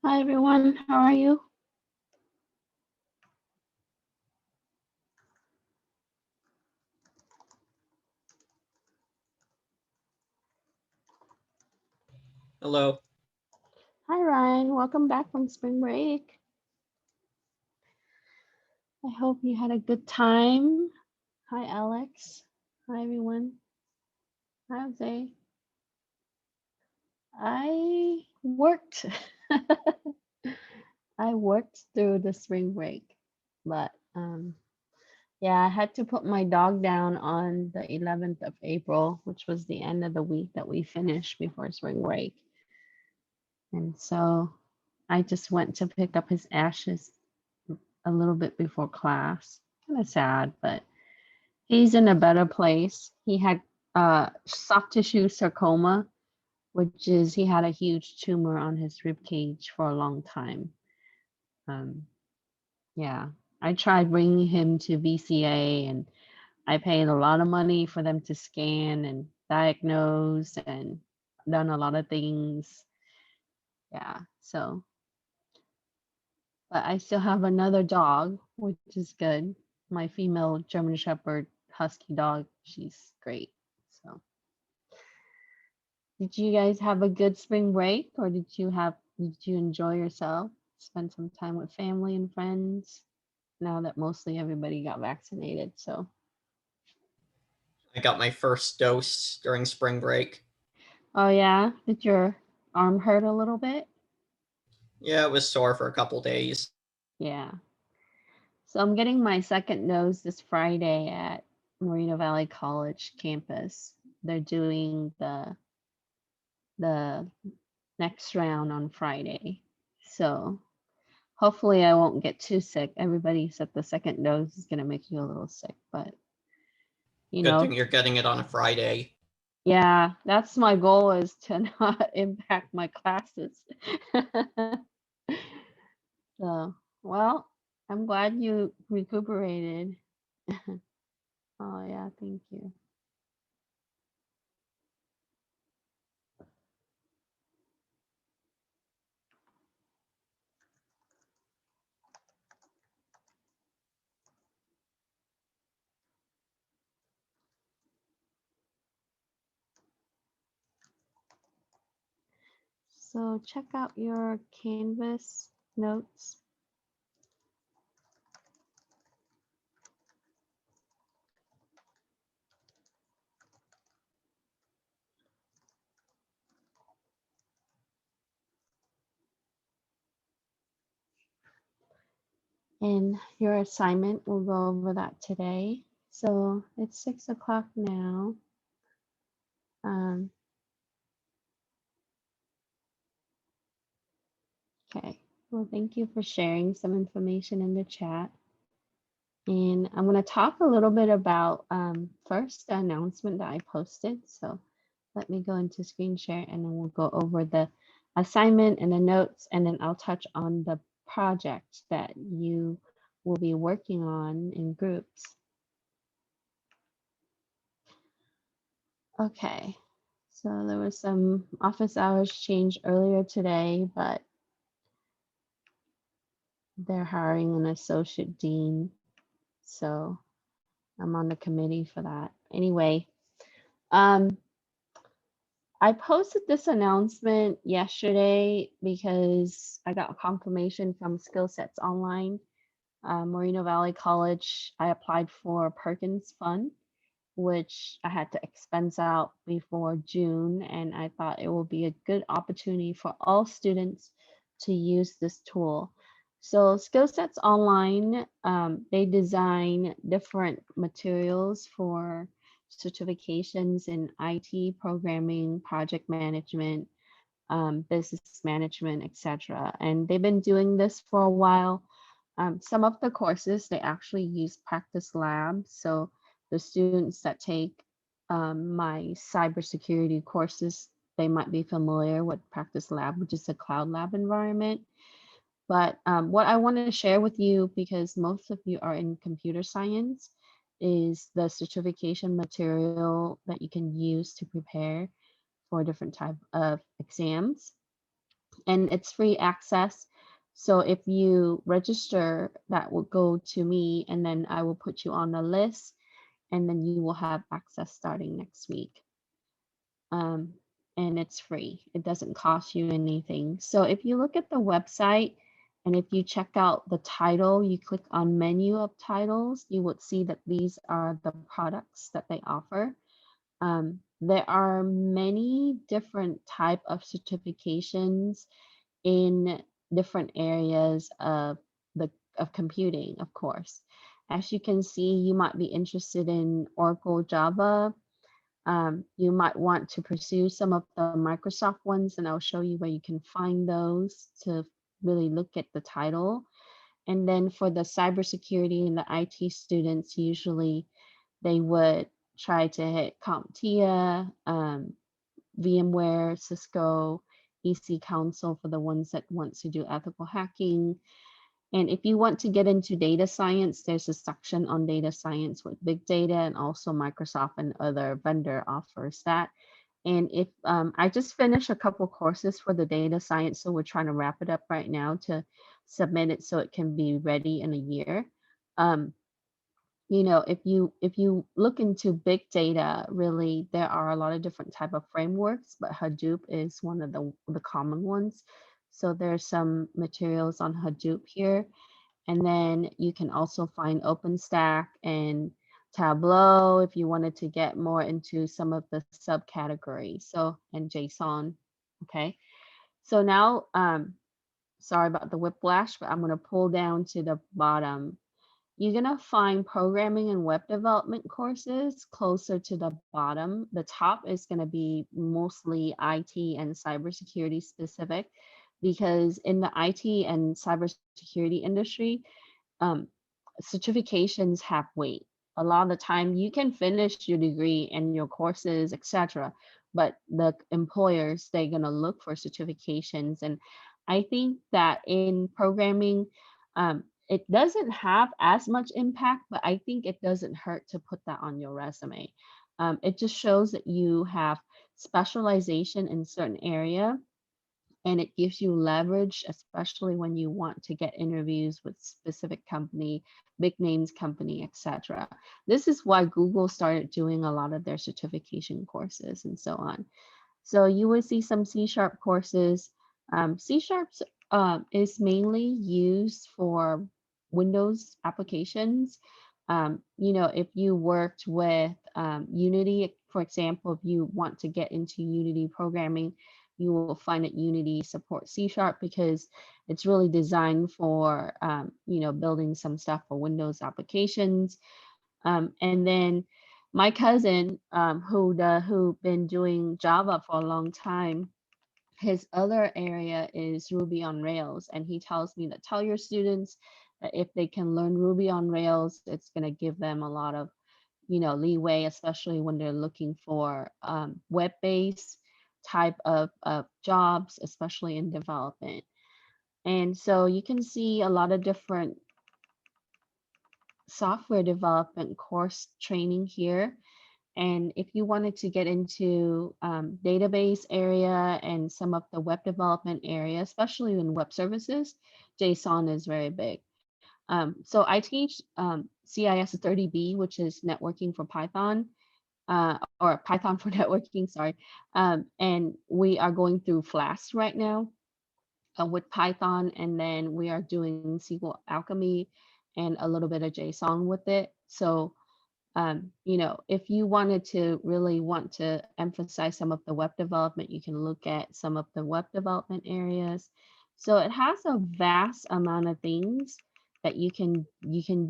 Hi everyone, how are you? Hello. Hi Ryan, welcome back from spring break. I hope you had a good time. Hi Alex. Hi everyone. Hi Jose. I worked. I worked through the spring break, but yeah, I had to put my dog down on the 11th of April, which was the end of the week that we finished before spring break. And so I just went to pick up his ashes a little bit before class. Kind of sad, but he's in a better place. He had soft tissue sarcoma, which is he had a huge tumor on his rib cage for a long time. Um, yeah, I tried bringing him to VCA, and I paid a lot of money for them to scan and diagnose and done a lot of things. Yeah, so but I still have another dog, which is good. My female German Shepherd Husky dog. She's great. So, did you guys have a good spring break, or did you enjoy yourself? Spend some time with family and friends. Now that mostly everybody got vaccinated, so I got my first dose during spring break. oh yeah, did your arm hurt a little bit? Yeah, it was sore for a couple days. Yeah. So I'm getting my second dose this Friday at Moreno Valley College campus. They're doing the next round on Friday. So hopefully I won't get too sick. Everybody said the second dose is going to make you a little sick, but you Good know, thing you're getting it on a Friday. yeah, that's my goal is to not impact my classes. So, well, I'm glad you recuperated. Oh yeah, thank you. So check out your Canvas notes. And your assignment, we'll go over that today. So it's 6 o'clock now. Okay, well, thank you for sharing some information in the chat. And I'm going to talk a little bit about first the announcement that I posted. So let me go into screen share and then we'll go over the assignment and the notes, and then I'll touch on the project that you will be working on in groups. Okay, so there was some office hours change earlier today, but they're hiring an associate dean. So I'm on the committee for that. Anyway, I posted this announcement yesterday because I got a confirmation from Skill Sets Online. Moreno Valley College, I applied for Perkins Fund, which I had to expense out before June, and I thought it would be a good opportunity for all students to use this tool. So Skill Sets Online, they design different materials for certifications in IT, programming, project management, business management, etc. And they've been doing this for a while. Some of the courses, they actually use practice labs. So the students that take my cybersecurity courses, they might be familiar with practice lab, which is a cloud lab environment. But what I want to share with you, because most of you are in computer science, is the certification material that you can use to prepare for different type of exams. and it's free access. So if you register, that will go to me, and then I will put you on the list, and then you will have access starting next week. Um, and it's free. It doesn't cost you anything. So if you look at the website and if you check out the title, you click on menu of titles, you would see that these are the products that they offer. There are many different type of certifications in different areas of the of computing, of course. As you can see, you might be interested in Oracle Java. You might want to pursue some of the Microsoft ones, and I'll show you where you can find those to really look at the title. And then for the cybersecurity and the IT students, usually they would try to hit CompTIA, VMware, Cisco, EC Council for the ones that want to do ethical hacking. And if you want to get into data science, there's a section on data science with big data, and also Microsoft and other vendor offers that. And if I just finished a couple courses for the data science, so we're trying to wrap it up right now to submit it so it can be ready in a year. You know, if you look into big data, really there are a lot of different type of frameworks, but Hadoop is one of the common ones. So there's some materials on Hadoop here. And then you can also find OpenStack and Tableau if you wanted to get more into some of the subcategories. So, and JSON. Okay. So now, sorry about the whiplash, but I'm going to pull down to the bottom. You're going to find programming and web development courses closer to the bottom. The top is going to be mostly IT and cybersecurity specific, because in the IT and cybersecurity industry, um, certifications have weight. A lot of the time you can finish your degree and your courses, etc., but the employers, they're going to look for certifications. And I think that in programming, it doesn't have as much impact, but I think it doesn't hurt to put that on your resume. It just shows that you have specialization in certain area, and it gives you leverage, especially when you want to get interviews with specific company, big names company, etc. This is why Google started doing a lot of their certification courses and so on. So you will see some C# courses. C# is mainly used for Windows applications. You know, if you worked with Unity, for example, if you want to get into Unity programming, you will find that Unity supports C# because it's really designed for, you know, building some stuff for Windows applications. And then my cousin, who been doing Java for a long time, his other area is Ruby on Rails, and he tells me that tell your students that if they can learn Ruby on Rails, it's going to give them a lot of, you know, leeway, especially when they're looking for web-based type of jobs, especially in development. And so you can see a lot of different software development course training here. And if you wanted to get into database area and some of the web development area, especially in web services, JSON is very big. So I teach CIS30B, which is networking for Python, or Python for networking, sorry. And we are going through Flask right now with Python, and then we are doing SQL Alchemy and a little bit of JSON with it. So you know, if you wanted to really want to emphasize some of the web development, you can look at some of the web development areas. So it has a vast amount of things that you can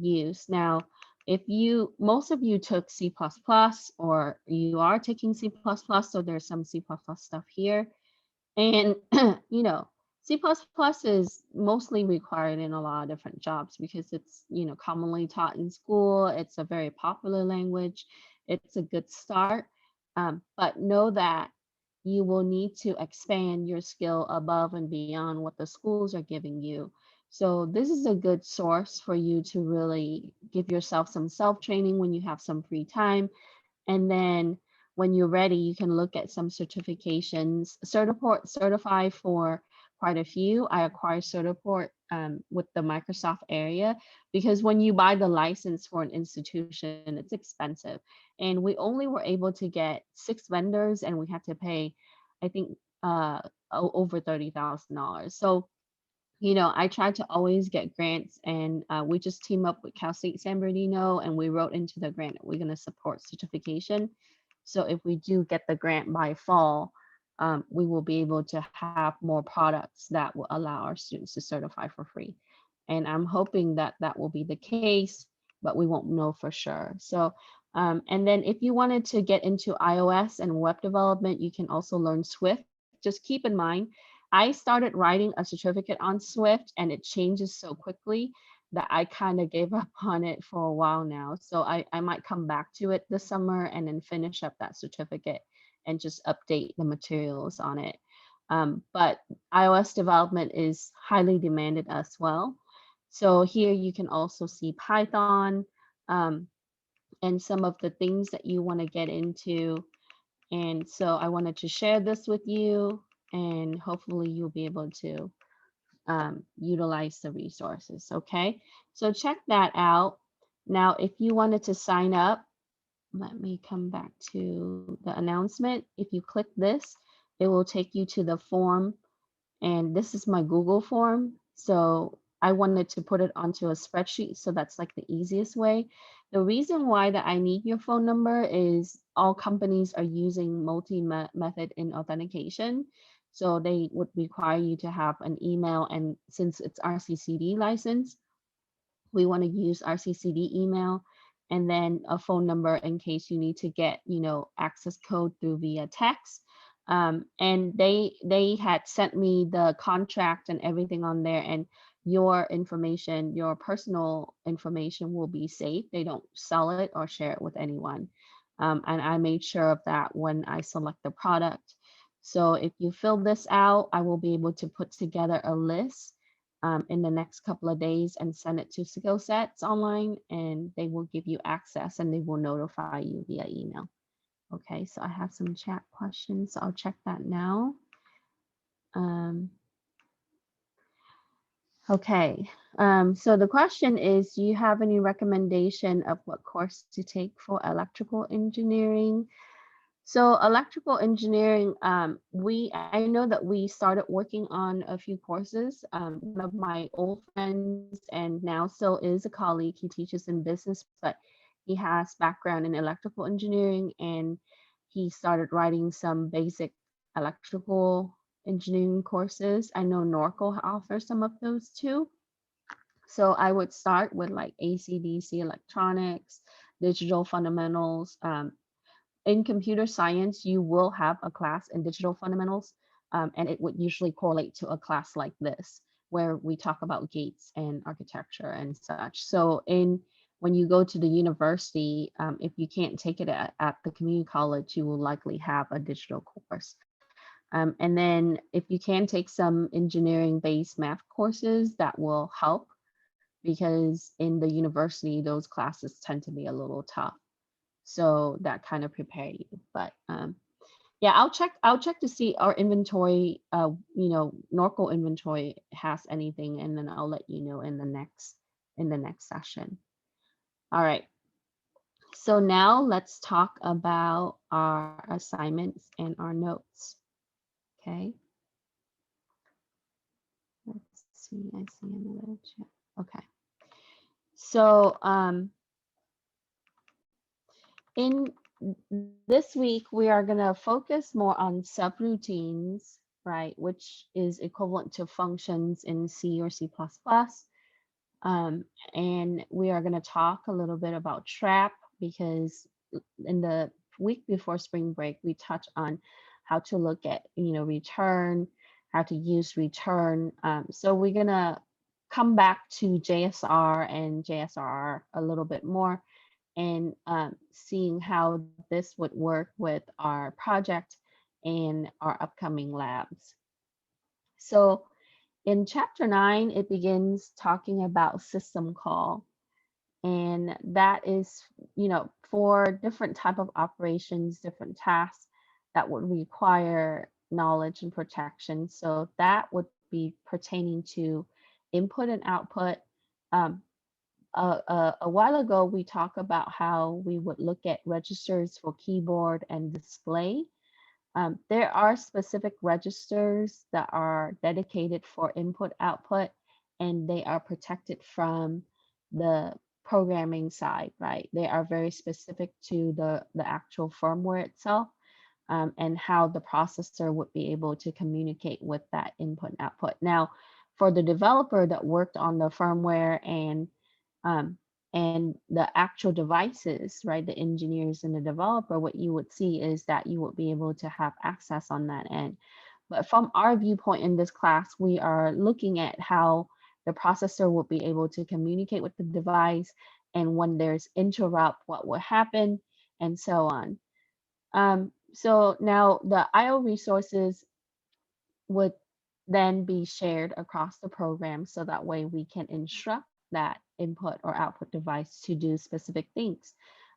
use. Now, if you, most of you took C++ or you are taking C++, so there's some C++ stuff here. And, you know, C++ is mostly required in a lot of different jobs because it's, you know, commonly taught in school. It's a very popular language. It's a good start. But know that you will need to expand your skill above and beyond what the schools are giving you. So this is a good source for you to really give yourself some self-training when you have some free time. And then when you're ready, you can look at some certifications, certify for quite a few. I acquired Certiport with the Microsoft area, because when you buy the license for an institution, it's expensive. And we only were able to get 6 vendors, and we had to pay, I think, over $30,000. So, I try to always get grants, and we just team up with Cal State San Bernardino, and we wrote into the grant that we're going to support certification. So if we do get the grant by fall, we will be able to have more products that will allow our students to certify for free. And I'm hoping that that will be the case, but we won't know for sure. So, and then if you wanted to get into iOS and web development, you can also learn Swift. Just keep in mind, I started writing a certificate on Swift, and it changes so quickly that I kind of gave up on it for a while now. So I might come back to it this summer and then finish up that certificate and just update the materials on it. But iOS development is highly demanded as well. So here you can also see Python and some of the things that you want to get into. And so I wanted to share this with you, and hopefully you'll be able to utilize the resources. Okay, so check that out. Now, if you wanted to sign up, let me come back to the announcement. If you click this, it will take you to the form, and this is my Google form. So I wanted to put it onto a spreadsheet, so that's like the easiest way. The reason why that I need your phone number is all companies are using multi-method in authentication. So they would require you to have an email, and since it's RCCD license, we want to use RCCD email and then a phone number in case you need to get, access code through via text. And they had sent me the contract and everything on there, and your information, your personal information will be safe. They don't sell it or share it with anyone. And I made sure of that when I select the product. So if you fill this out, I will be able to put together a list in the next couple of days and send it to Skill Sets online, and they will give you access and they will notify you via email. Okay, so I have some chat questions, so I'll check that now. Okay, so the question is, do you have any recommendation of what course to take for electrical engineering? So electrical engineering, I know that we started working on a few courses. One of my old friends and now still is a colleague, he teaches in business, but he has background in electrical engineering, and he started writing some basic electrical engineering courses. I know Norco offers some of those too. So I would start with like AC/DC electronics, digital fundamentals. In computer science, you will have a class in digital fundamentals, and it would usually correlate to a class like this, where we talk about gates and architecture and such. So when you go to the university, if you can't take it at the community college, you will likely have a digital course. And then if you can take some engineering-based math courses, that will help, because in the university, those classes tend to be a little tough. So that kind of prepare you. But yeah, I'll check to see our inventory, Norco inventory has anything, and then I'll let you know in the next session. All right. So now let's talk about our assignments and our notes. Okay. Let's see, I see another chat. Okay. So in this week, we are going to focus more on subroutines, right, which is equivalent to functions in C or C++. And we are going to talk a little bit about trap, because in the week before spring break, we touched on how to look at, return, how to use return. So we're going to come back to JSR and JSR a little bit more, and seeing how this would work with our project and our upcoming labs. So in chapter 9, it begins talking about system call. And that is, for different type of operations, different tasks that would require knowledge and protection. So that would be pertaining to input and output. Um, a while ago, we talked about how we would look at registers for keyboard and display. There are specific registers that are dedicated for input output, and they are protected from the programming side, right? They are very specific to the actual firmware itself, and how the processor would be able to communicate with that input and output. Now, for the developer that worked on the firmware um, and the actual devices, right, the engineers and the developer, what you would see is that you would be able to have access on that end. But from our viewpoint in this class, we are looking at how the processor will be able to communicate with the device, and when there's interrupt, what will happen, and so on. So now the IO resources would then be shared across the program, so that way we can instruct that input or output device to do specific things.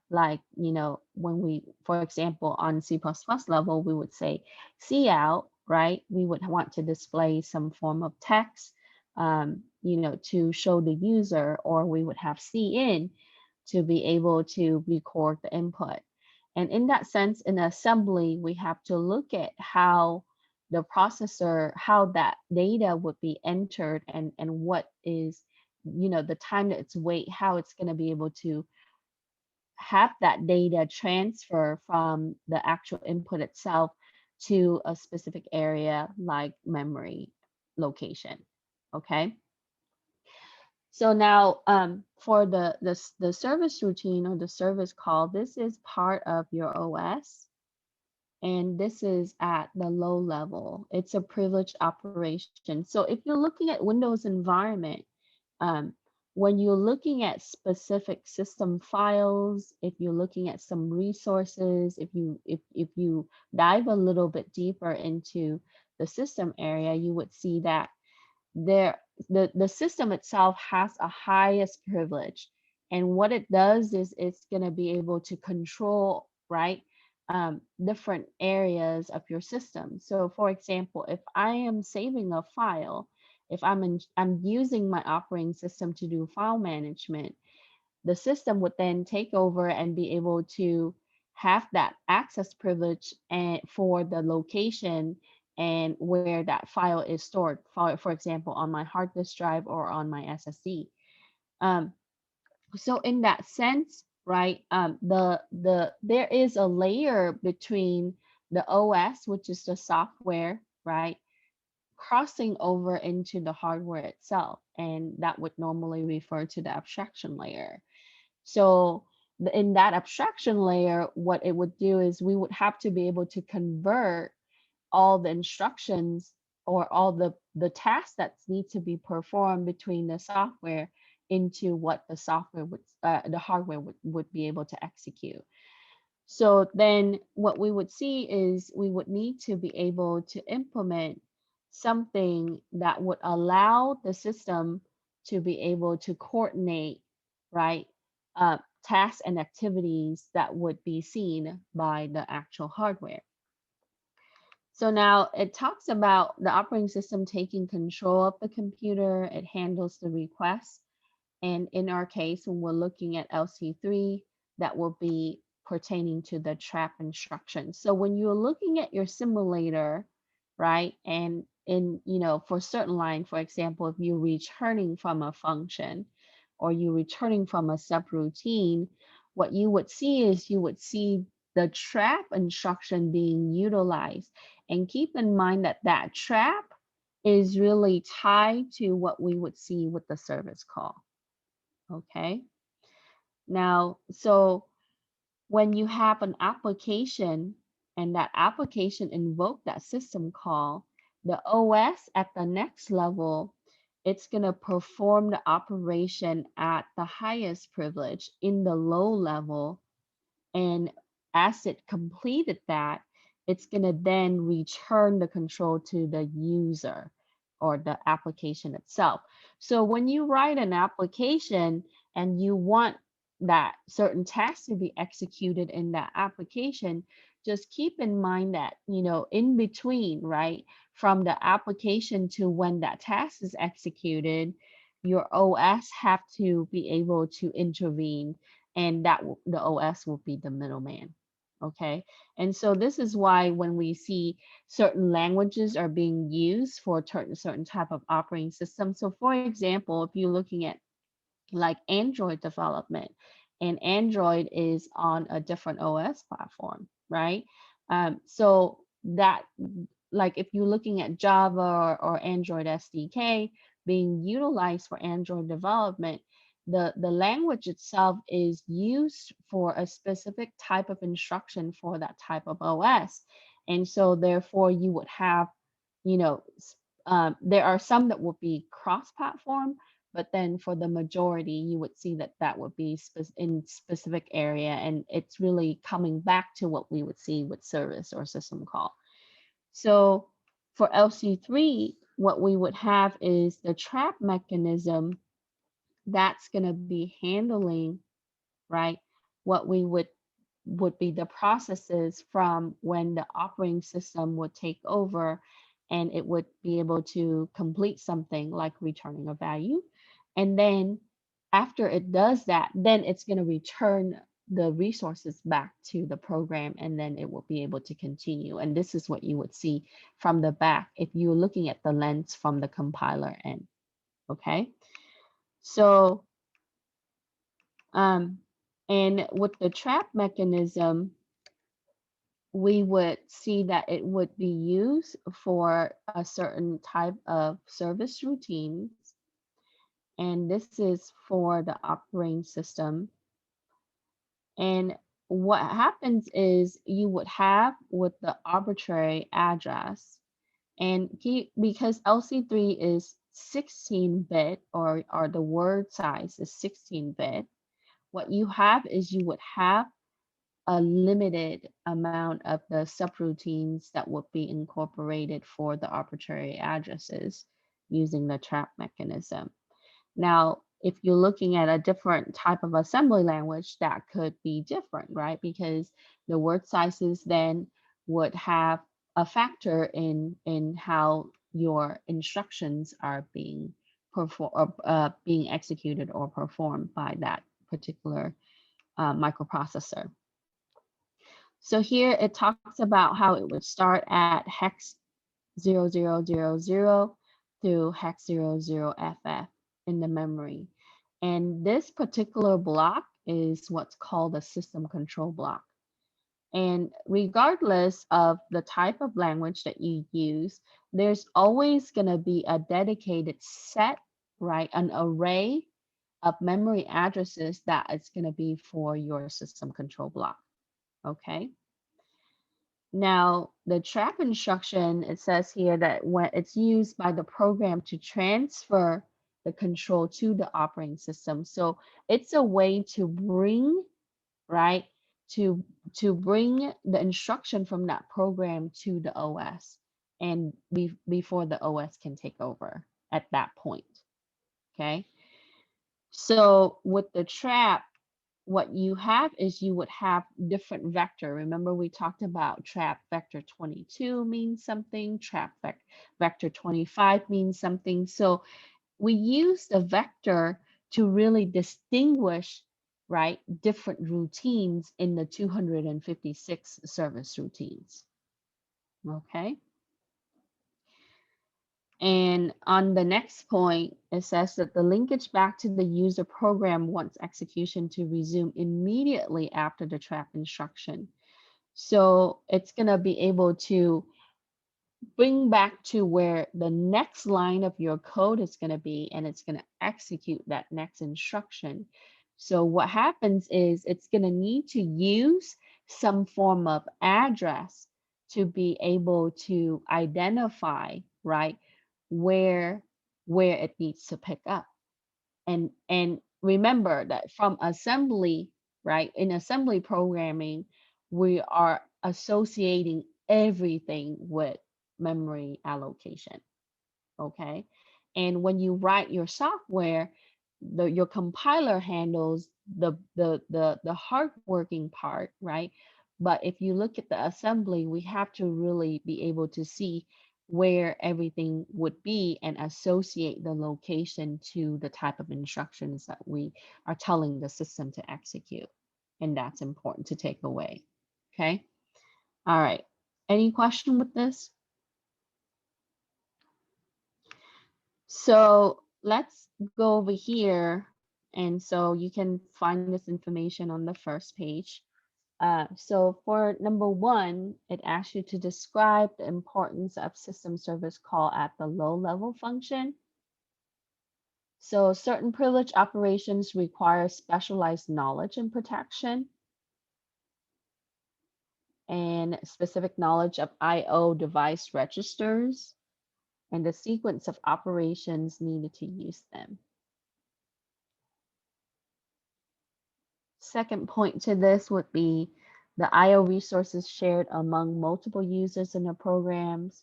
Like, when we, for example, on C++ level, we would say cout, right? We would want to display some form of text, to show the user, or we would have cin to be able to record the input. And in that sense, in assembly, we have to look at how the processor, how that data would be entered, and what is, the time that it's wait, how it's going to be able to have that data transfer from the actual input itself to a specific area like memory location. Okay. So now, for the service routine or the service call, this is part of your OS, and this is at the low level. It's a privileged operation. So if you're looking at Windows environment, um, when you're looking at specific system files, if you're looking at some resources, if you dive a little bit deeper into the system area, you would see that the system itself has a highest privilege, and what it does is it's going to be able to control, right, different areas of your system. So for example, if I am saving a file, if I'm using my operating system to do file management, the system would then take over and be able to have that access privilege and for the location and where that file is stored, for example, on my hard disk drive or on my SSD. So in that sense, right, there is a layer between the OS, which is the software, right, crossing over into the hardware itself, and that would normally refer to the abstraction layer. So in that abstraction layer, what it would do is we would have to be able to convert all the instructions or all the tasks that need to be performed between the software into what the software would, the hardware would be able to execute. So then what we would see is we would need to be able to implement something that would allow the system to be able to coordinate, right, tasks and activities that would be seen by the actual hardware. So now it talks about the operating system taking control of the computer. It handles the requests. And in our case, when we're looking at LC3, that will be pertaining to the trap instruction. So when you're looking at your simulator, right, and for certain line, for example, if you're returning from a function or you're returning from a subroutine, what you would see is you would see the trap instruction being utilized. And keep in mind that that trap is really tied to what we would see with the service call. Okay. Now, so when you have an application and that application invoke that system call, the OS at the next level, it's going to perform the operation at the highest privilege in the low level. And as it completed that, it's going to then return the control to the user or the application itself. So when you write an application and you want that certain task to be executed in that application, just keep in mind that, in between, right, from the application to when that task is executed, your OS have to be able to intervene, and the OS will be the middleman. Okay, and so this is why when we see certain languages are being used for certain type of operating system. So for example, if you're looking at like Android development, and Android is on a different OS platform, right? So that, like if you're looking at Java or Android SDK being utilized for Android development, the language itself is used for a specific type of instruction for that type of OS. And so therefore you would have, you know, there are some that would be cross-platform, but then for the majority, you would see that that would be in specific area, and it's really coming back to what we would see with service or system call. So for LC3, what we would have is the trap mechanism that's going to be handling, right, what we would be the processes from when the operating system would take over, and it would be able to complete something like returning a value. And then after it does that, then it's going to return the resources back to the program, and then it will be able to continue. And this is what you would see from the back if you're looking at the lens from the compiler end. Okay, so and with the trap mechanism, we would see that it would be used for a certain type of service routines. And this is for the operating system. And what happens is you would have with the arbitrary address, and because LC3 is 16-bit, or the word size is 16-bit, what you have is you would have a limited amount of the subroutines that would be incorporated for the arbitrary addresses using the trap mechanism. Now, if you're looking at a different type of assembly language, that could be different, right? Because the word sizes then would have a factor in how your instructions are being being executed or performed by that particular microprocessor. So here it talks about how it would start at hex 0000 through hex 00FF in the memory. And this particular block is what's called a system control block. And regardless of the type of language that you use, there's always going to be a dedicated set, right? An array of memory addresses that is going to be for your system control block. Okay. Now, the trap instruction, it says here that when it's used by the program to transfer the control to the operating system. So it's a way to bring, right, to bring the instruction from that program to the OS, and before the OS can take over at that point. Okay. So with the trap, what you have is you would have different vector. Remember we talked about trap vector 22 means something, trap vector 25 means something. So we use the vector to really distinguish, right, different routines in the 256 service routines. Okay. And on the next point, it says that the linkage back to the user program wants execution to resume immediately after the trap instruction. So it's going to be able to bring back to where the next line of your code is going to be, and it's going to execute that next instruction. So what happens is it's going to need to use some form of address to be able to identify, right, where it needs to pick up. And remember that from assembly, right, in assembly programming, we are associating everything with memory allocation. Okay. And when you write your software, your compiler handles the hard working part, right? But if you look at the assembly, we have to really be able to see where everything would be and associate the location to the type of instructions that we are telling the system to execute. And that's important to take away. Okay. All right. Any question with this? So let's go over here. And so you can find this information on the first page. So for number 1, it asks you to describe the importance of system service call at the low level function. So certain privilege operations require specialized knowledge and protection and specific knowledge of I/O device registers and the sequence of operations needed to use them. Second point to this would be the I/O resources shared among multiple users in the programs.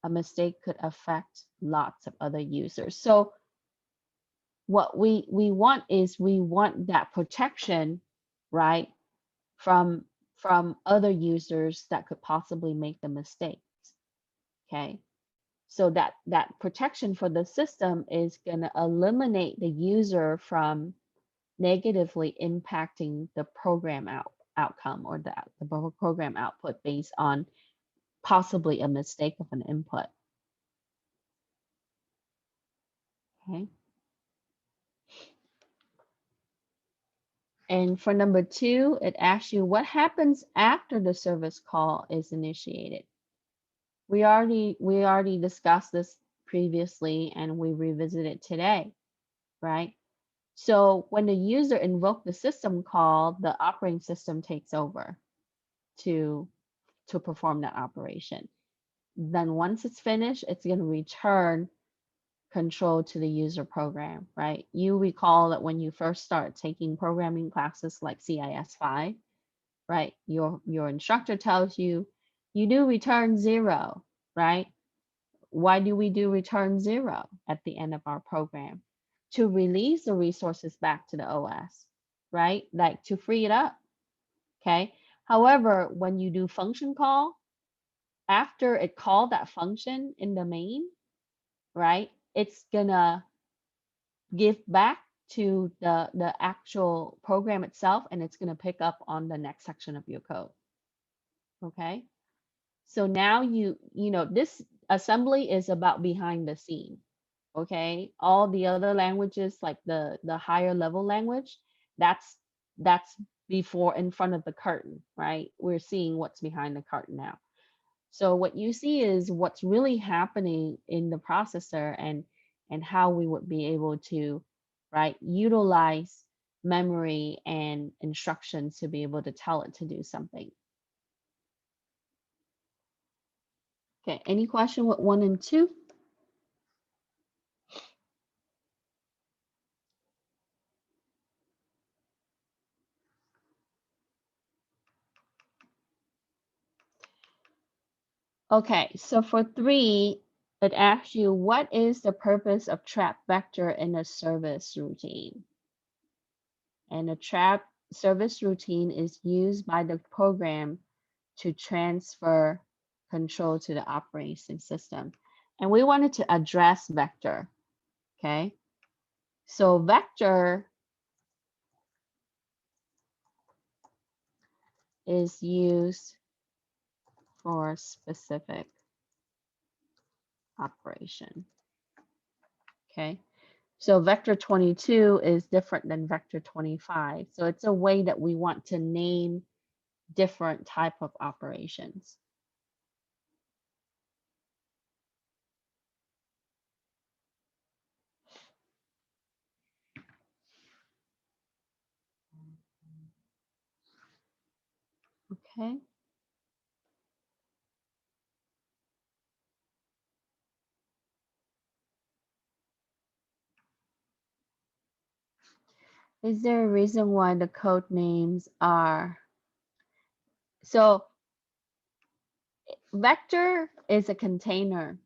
A mistake could affect lots of other users. So what we want is we want that protection, right, from other users that could possibly make the mistakes. Okay. So that protection for the system is going to eliminate the user from negatively impacting the program outcome or the program output based on possibly a mistake of an input. Okay. And for number 2, it asks you what happens after the service call is initiated. We already discussed this previously and we revisit it today, right? So when the user invokes the system call, the operating system takes over to perform that operation. Then once it's finished, it's going to return control to the user program, right? You recall that when you first start taking programming classes like CIS5, right? Your instructor tells you, you do return 0, right? Why do we do return 0 at the end of our program? To release the resources back to the OS, right? Like to free it up, okay? However, when you do function call, after it called that function in the main, right? It's gonna give back to the actual program itself, and it's gonna pick up on the next section of your code, okay? So now you know, this assembly is about behind the scene, okay? All the other languages, like the higher level language, that's before in front of the curtain, right? We're seeing what's behind the curtain now. So what you see is what's really happening in the processor and how we would be able to, right, utilize memory and instructions to be able to tell it to do something. Okay, any question with 1 and 2? Okay, so for 3, it asks you, what is the purpose of trap vector in a service routine? And a trap service routine is used by the program to transfer control to the operating system. And we wanted to address vector, okay? So vector is used for specific operation, okay? So vector 22 is different than vector 25. So it's a way that we want to name different type of operations. Okay. Is there a reason why the code names are? So vector is a container.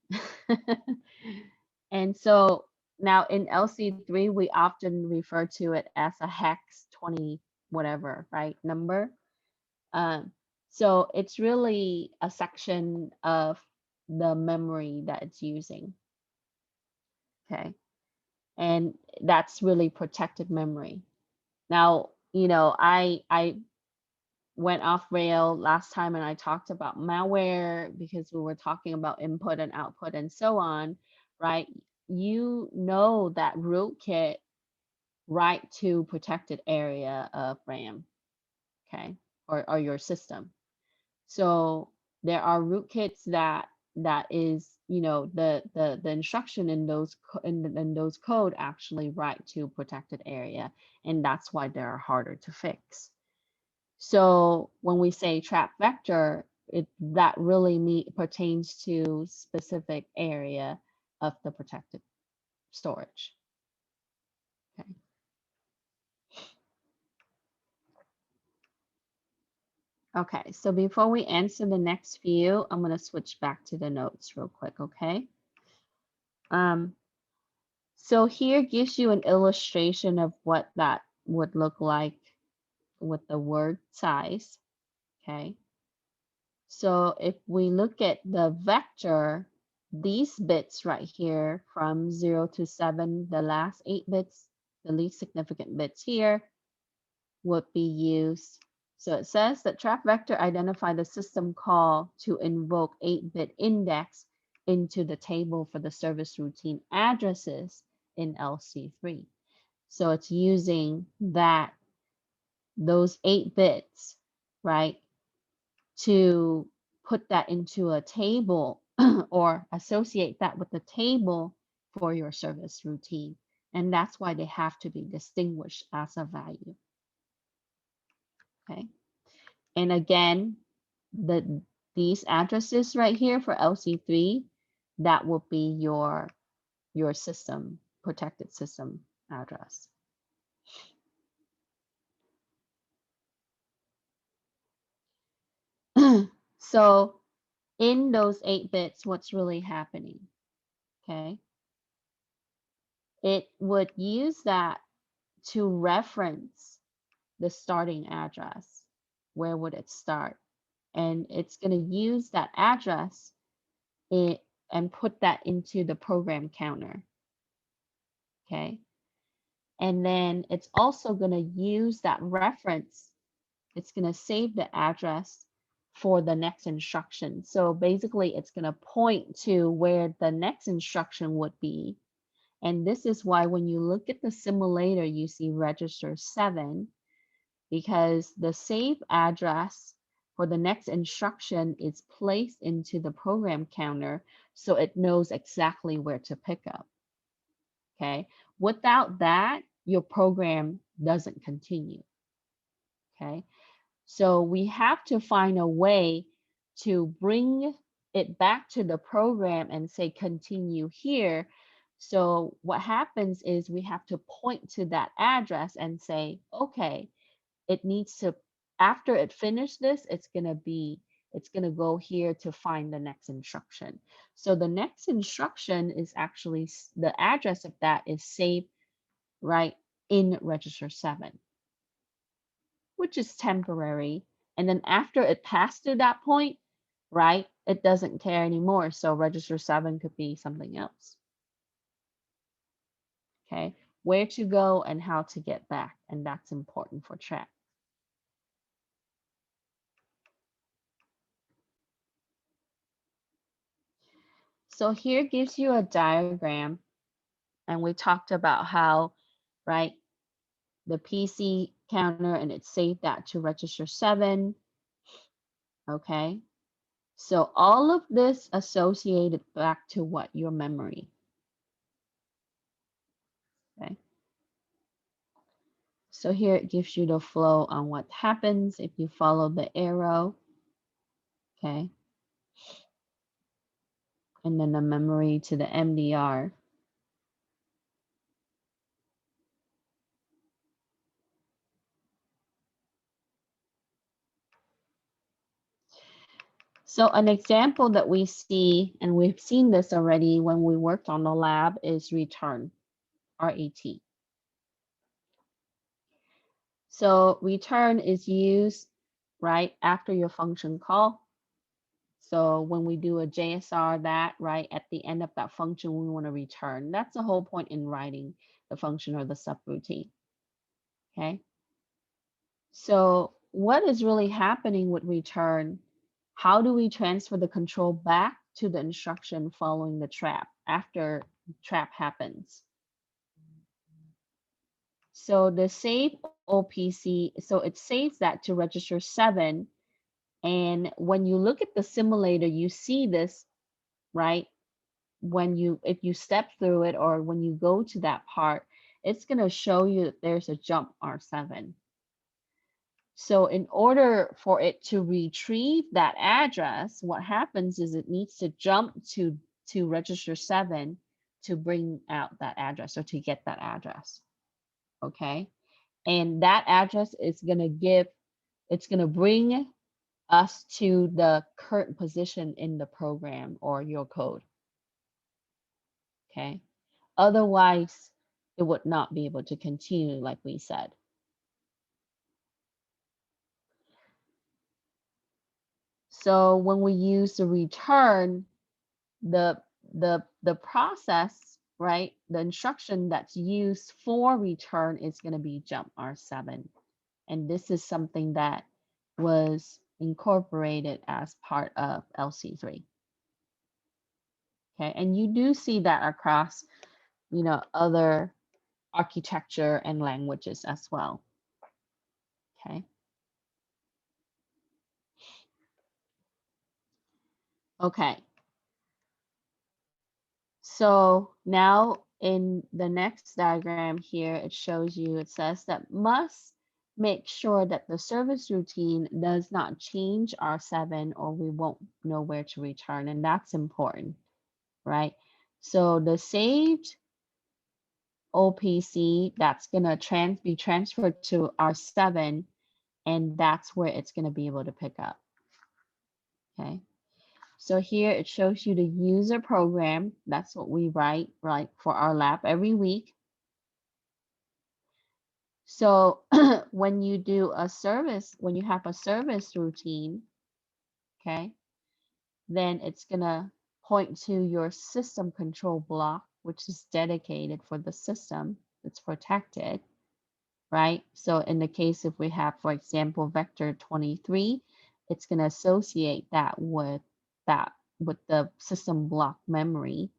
And so now in LC3, we often refer to it as a hex 20 whatever, right, number. So it's really a section of the memory that it's using. Okay. And that's really protected memory. Now, I went off rail last time and I talked about malware because we were talking about input and output and so on, right? You know that rootkit write to protected area of RAM, okay, or your system. So there are rootkits that is, the instruction in those in those code actually write to protected area, and that's why they're harder to fix. So when we say trap vector, that really pertains to specific area of the protected storage. Okay. Okay, so before we answer the next few, I'm going to switch back to the notes real quick, okay? So here gives you an illustration of what that would look like with the word size, okay? So if we look at the vector, these bits right here from 0 to 7, the last 8 bits, the least significant bits here, would be used. So it says that trap vector identify the system call to invoke 8-bit index into the table for the service routine addresses in LC3. So it's using those 8 bits, right, to put that into a table or associate that with the table for your service routine. And that's why they have to be distinguished as a value. Okay. And again, these addresses right here for LC3, that will be your system, protected system address. So in those 8 bits, what's really happening? Okay. It would use that to reference the starting address. Where would it start? And it's going to use that address and put that into the program counter. Okay. And then it's also going to use that reference. It's going to save the address for the next instruction. So basically, it's going to point to where the next instruction would be. And this is why when you look at the simulator, you see register 7, because the save address for the next instruction is placed into the program counter, so it knows exactly where to pick up. Okay. Without that, your program doesn't continue. Okay. So we have to find a way to bring it back to the program and say continue here. So what happens is we have to point to that address and say, okay, it needs to, after it finished this, it's going to go here to find the next instruction. So the next instruction is actually, the address of that is saved right in register 7, which is temporary. And then after it passed to that point, right, it doesn't care anymore. So register 7 could be something else. Okay, where to go and how to get back. And that's important for track. So here gives you a diagram, and we talked about how, right, the PC counter, and it saved that to register 7. Okay, so all of this associated back to what? Your memory. Okay, so here it gives you the flow on what happens if you follow the arrow. Okay, and then the memory to the MDR. So an example that we see, and we've seen this already when we worked on the lab, is return, RET. So return is used right after your function call. So when we do a JSR that, right, at the end of that function, we want to return. That's the whole point in writing the function or the subroutine. Okay. So what is really happening with return? How do we transfer the control back to the instruction following the trap after trap happens? So the save OPC, so it saves that to register 7. And when you look at the simulator, you see this, right? If you step through it or when you go to that part, it's going to show you that there's a jump R7. So in order for it to retrieve that address, what happens is it needs to jump to register 7 to bring out that address or to get that address. Okay. And that address is going to it's going to bring us to the current position in the program or your code. Okay. Otherwise, it would not be able to continue like we said. So when we use the return, the process, right? The instruction that's used for return is going to be jump R7. And this is something that was incorporated as part of LC3. Okay, and you do see that across, other architecture and languages as well. Okay. Okay. So now in the next diagram here, it shows you, it says that must make sure that the service routine does not change R7 or we won't know where to return. And that's important, right? So the saved OPC, that's going to be transferred to R7, and that's where it's going to be able to pick up. Okay. So here it shows you the user program. That's what we write, right, for our lab every week. So when you do a service, when you have a service routine, okay, then it's gonna point to your system control block, which is dedicated for the system. It's protected, right? So in the case if we have, for example, vector 23, it's gonna associate that with the system block memory.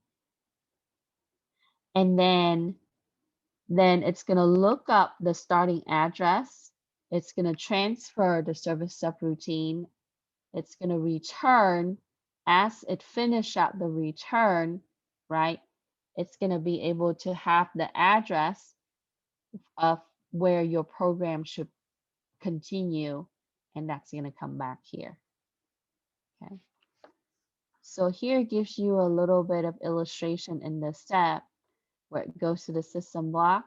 And then it's going to look up the starting address. It's going to transfer the service subroutine. It's going to return. As it finish out the return, right, it's going to be able to have the address of where your program should continue, and that's going to come back here. Okay. So here it gives you a little bit of illustration in this step where it goes to the system block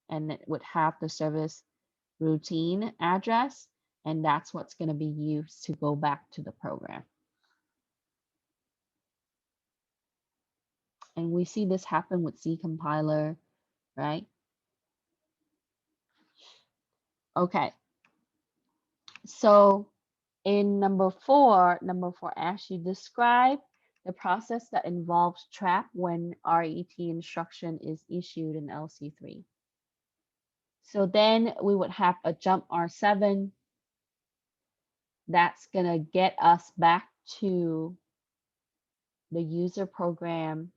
and it would have the service routine address, and that's what's going to be used to go back to the program. And we see this happen with C compiler, right? Okay. So in number four asks you describe the process that involves trap when RET instruction is issued in LC3. So then we would have a jump R7 that's going to get us back to the user program.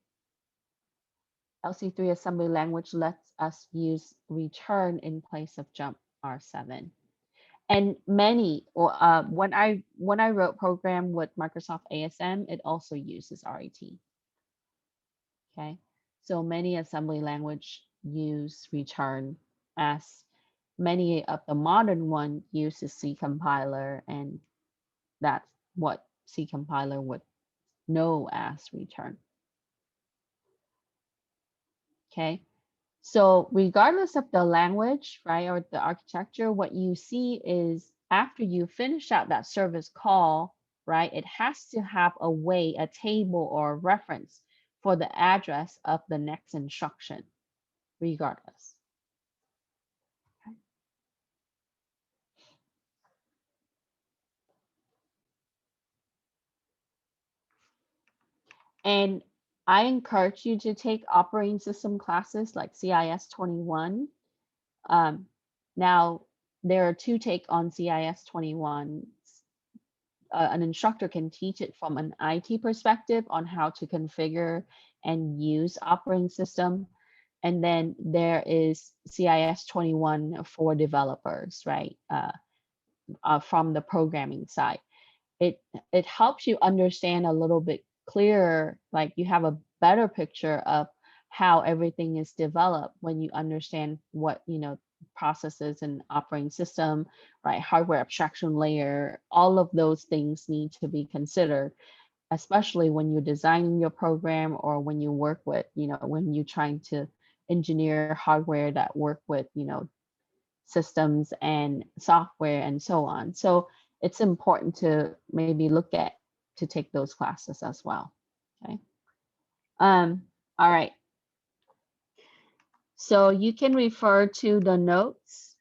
LC3 assembly language lets us use return in place of jump R7. And many, or when I wrote program with Microsoft ASM, it also uses RET. Okay, so many assembly language use return, as many of the modern one uses C compiler, and that's what C compiler would know as return. Okay, so regardless of the language, right, or the architecture, what you see is after you finish out that service call, right, it has to have a way, a table or a reference for the address of the next instruction, regardless. Okay. And I encourage you to take operating system classes like CIS11. Now, there are two take on CIS21. An instructor can teach it from an IT perspective on how to configure and use operating system. And then there is CIS21 for developers, right? From the programming side. It helps you understand a little bit clearer, like you have a better picture of how everything is developed when you understand what, processes and operating system, right? Hardware abstraction layer, all of those things need to be considered, especially when you're designing your program or when you work with, when you're trying to engineer hardware that work with, systems and software and so on. So it's important to maybe look at to take those classes as well. Okay. All right. So you can refer to the notes,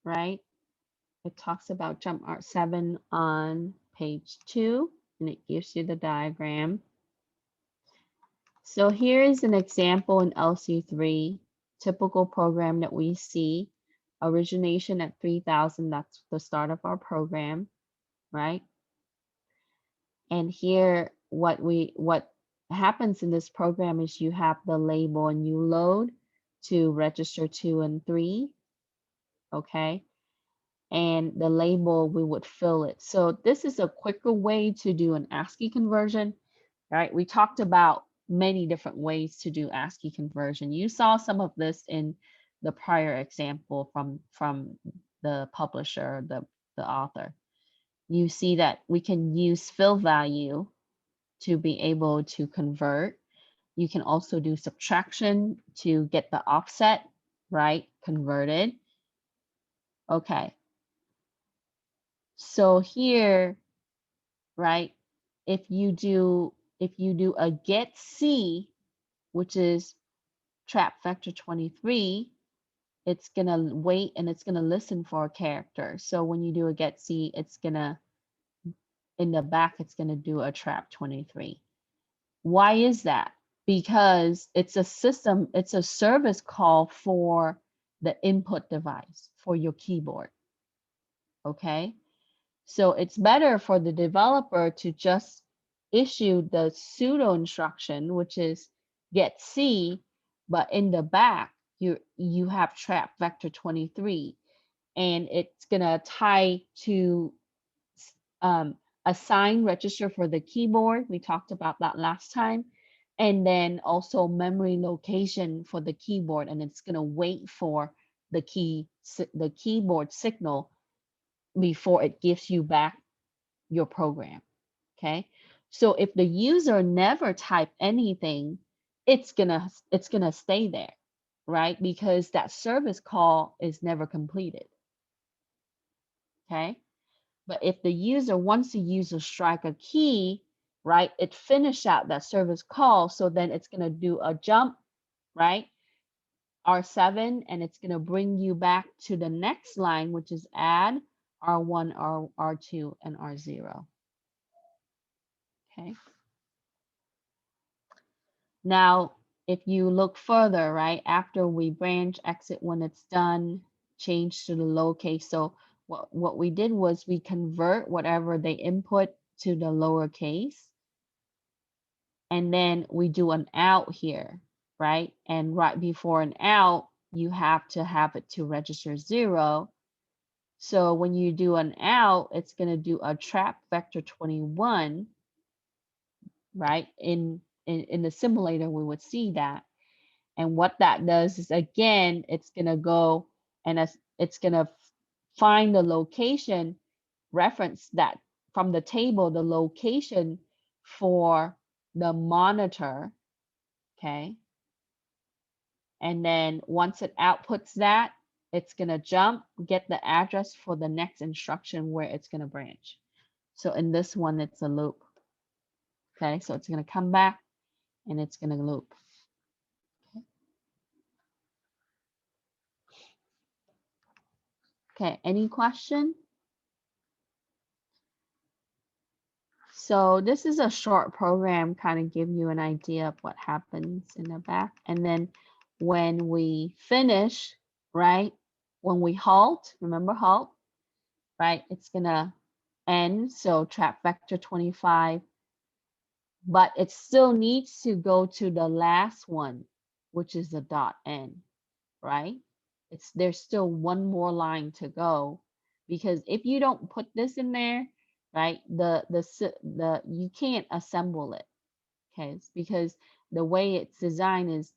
right? It talks about jump art 7 on page 2, and it gives you the diagram. So here is an example in LC3, typical program that we see. Origination at 3000, that's the start of our program, right? And here, what happens in this program is you have the label and you load to register 2 and 3, okay? And the label, we would fill it. So this is a quicker way to do an ASCII conversion, right? We talked about many different ways to do ASCII conversion. You saw some of this in the prior example from the publisher, the author. You see that we can use fill value to be able to convert. You can also do subtraction to get the offset, right, converted. Okay. So here, right, if you do a get C, which is trap vector 23, it's gonna wait and it's gonna listen for a character. So when you do a get C, it's gonna, in the back, it's gonna do a trap 23. Why is that? Because it's a system, it's a service call for the input device for your keyboard. Okay. So it's better for the developer to just issue the pseudo instruction, which is get C, but in the back, you have trap vector 23, and it's gonna tie to assign register for the keyboard. We talked about that last time. And then also memory location for the keyboard, and it's gonna wait for the keyboard signal before it gives you back your program. Okay. So if the user never type anything, it's gonna stay there, right? Because that service call is never completed. Okay. But if the user, once the user strike a key, right, it finish out that service call. So then it's gonna do a jump, right? R7, and it's gonna bring you back to the next line, which is add R1, R2, and R0. Okay. Now, if you look further, right, after we branch exit when it's done, change to the lowercase. So what we did was we convert whatever they input to the lowercase. And then we do an out here, right? And right before an out, you have to have it to register 0. So when you do an out, it's going to do a trap vector 21, right? In the simulator, we would see that. And what that does is, again, it's going to go and it's going to find the location, reference that from the table, the location for the monitor, okay? And then once it outputs that, it's going to jump, get the address for the next instruction where it's going to branch. So in this one, it's a loop. Okay, so it's going to come back and it's going to loop. Okay, any question? So this is a short program, kind of give you an idea of what happens in the back. And then when we finish, right, when we halt, remember halt, right, it's gonna end, so trap vector 25, but it still needs to go to the last one, which is the dot n, right? There's still one more line to go, because if you don't put this in there, right, you can't assemble it, okay? Because the way it's designed is,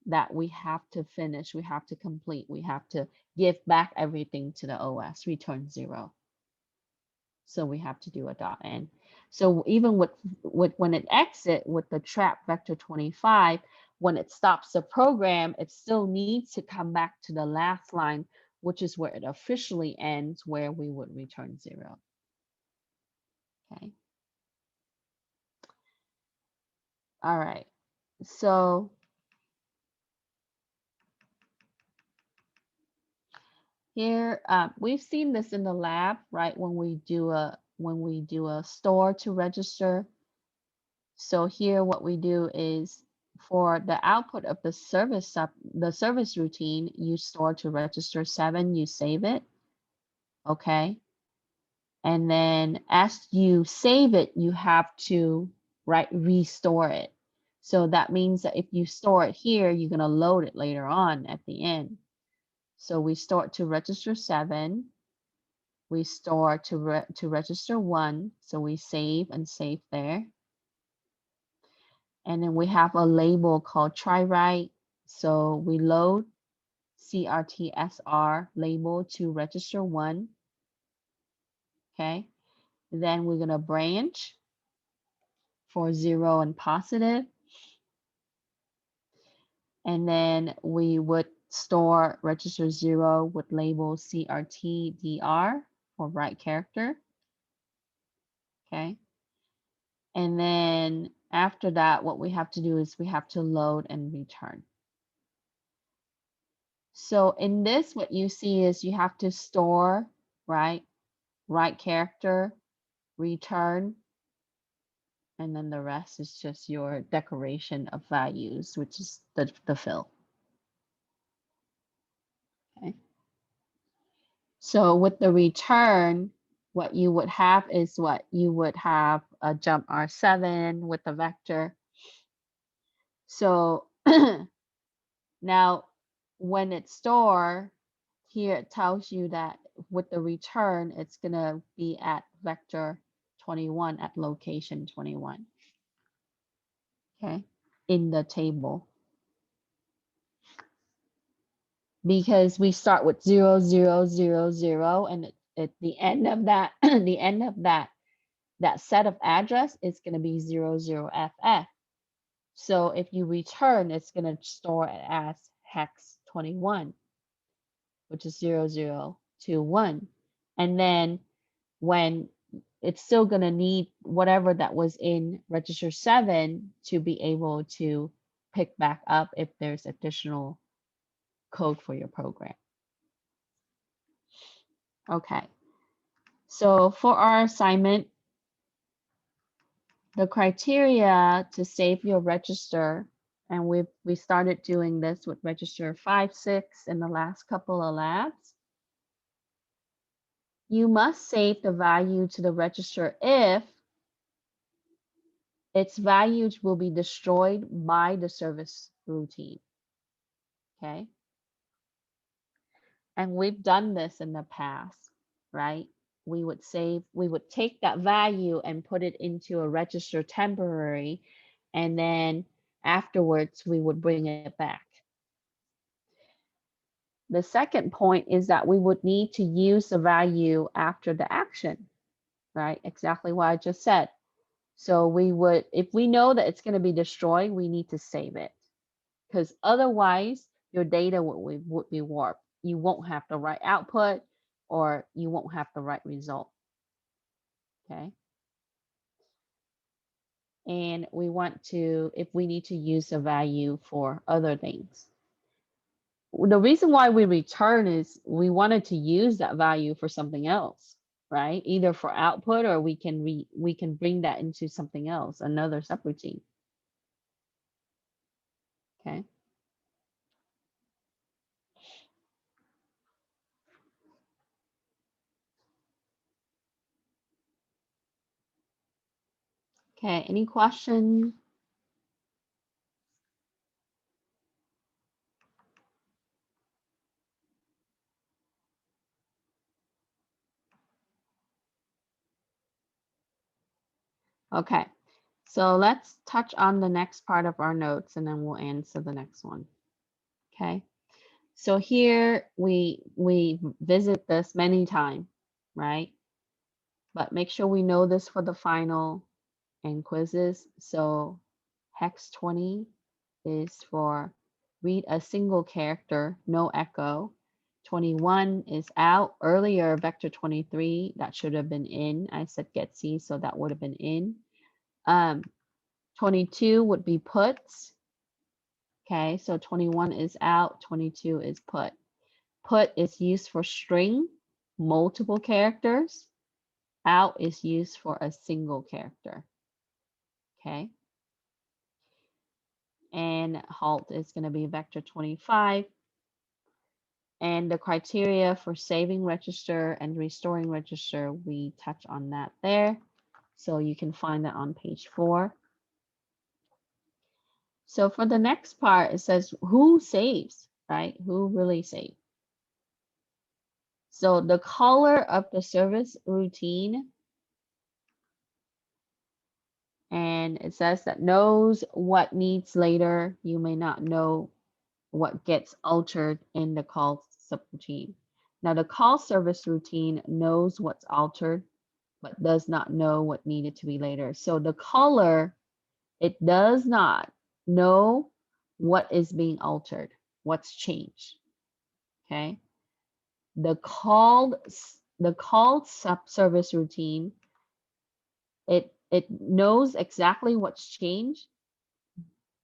that we have to finish, we have to complete, we have to give back everything to the OS, return 0. So we have to do a dot n. So even with when it exit with the trap vector 25, when it stops the program, it still needs to come back to the last line, which is where it officially ends, where we would return 0. Okay. All right. So here we've seen this in the lab, right? When we do a store to register. So here what we do is, for the output of the service routine, you store to register 7, you save it, okay? And then as you save it, you have to restore it. So that means that if you store it here, you're gonna load it later on at the end. So we store it to register 7, we store to register 1, so we save and save there. And then we have a label called try write. So we load CRT/SR label to register 1. Okay. Then we're going to branch for 0 and positive. And then we would store register 0 with label CRT/DR for write character. Okay. And then after that, what we have to do is we have to load and return. So in this, what you see is you have to store, right? Write character, return, and then the rest is just your decoration of values, which is the fill. Okay. So with the return, what you would have is a jump R7 with the vector. So now when it's stored, here it tells you that with the return, it's going to be at vector 21 at location 21. Okay, in the table. Because we start with 0, 0, 0, 0, and at the end of that, the end of that set of address is going to be 0, 0, FF. So if you return, it's going to store it as hex 21, which is 0, 0, 2, 1. And then when it's still going to need whatever that was in register 7 to be able to pick back up if there's additional code for your program. Okay, so for our assignment, the criteria to save your register, and we started doing this with register 5, 6 in the last couple of labs. You must save the value to the register if its values will be destroyed by the service routine. Okay. And we've done this in the past, right? We would take that value and put it into a register temporary, and then afterwards we would bring it back. The second point is that we would need to use the value after the action, right? Exactly what I just said. So we would, if we know that it's going to be destroyed, we need to save it, because otherwise your data would be warped. You won't have the right output, or you won't have the right result. Okay. And we want to, if we need to use the value for other things. The reason why we return is we wanted to use that value for something else, right? Either for output or we can bring that into something else, another subroutine. Okay. Okay, any questions? Okay, so let's touch on the next part of our notes and then we'll answer the next one. Okay, so here we visit this many times, right? But make sure we know this for the final and quizzes. So hex 20 is for read a single character, no echo. 21 is out. Earlier, vector 23, that should have been in. I said get C, so that would have been in. 22 would be puts. Okay, so 21 is out, 22 is put. Put is used for string, multiple characters. Out is used for a single character. Okay. And halt is going to be vector 25. And the criteria for saving register and restoring register, we touch on that there. So you can find that on page 4. So for the next part, it says who saves, right? Who really saves? So the caller of the service routine, and it says that knows what needs later. You may not know what gets altered in the call subroutine. Now the call service routine knows what's altered, but does not know what needed to be later. So the caller, it does not know what is being altered, what's changed. Okay. The called subservice routine, it knows exactly what's changed,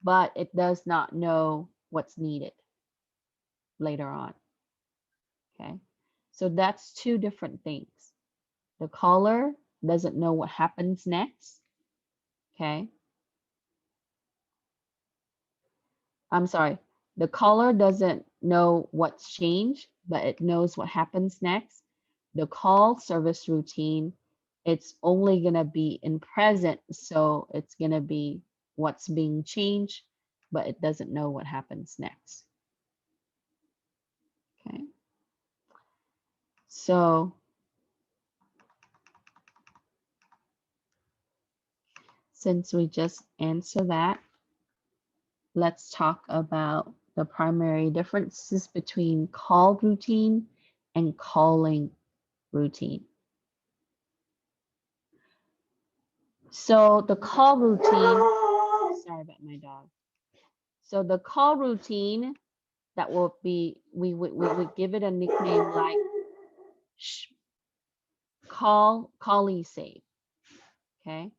but it does not know what's needed later on. Okay, so that's two different things. The caller doesn't know what happens next. Okay, I'm sorry. The caller doesn't know what's changed, but it knows what happens next. The call service routine, it's only going to be in present, so it's going to be what's being changed, but it doesn't know what happens next. Okay. So since we just answered that, let's talk about the primary differences between called routine and calling routine. So the call routine, sorry about my dog. So the call routine, that will be, we would give it a nickname like callee save. Okay.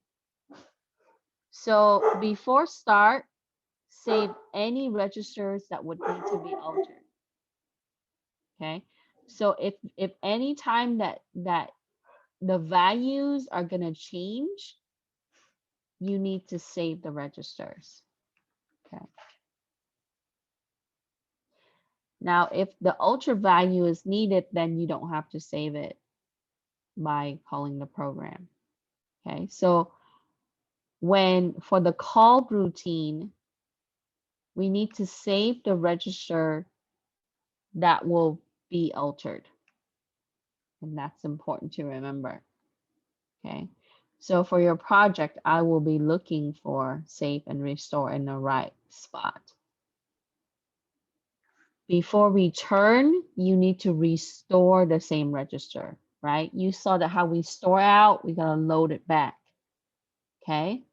So before start, save any registers that would need to be altered. Okay. So if any time that the values are going to change, you need to save the registers. Okay. Now, if the alter value is needed, then you don't have to save it by calling the program. Okay. So for the called routine, we need to save the register that will be altered. And that's important to remember. Okay. So for your project, I will be looking for save and restore in the right spot. Before return, you need to restore the same register, right? You saw that how we store out, we gotta load it back. Okay.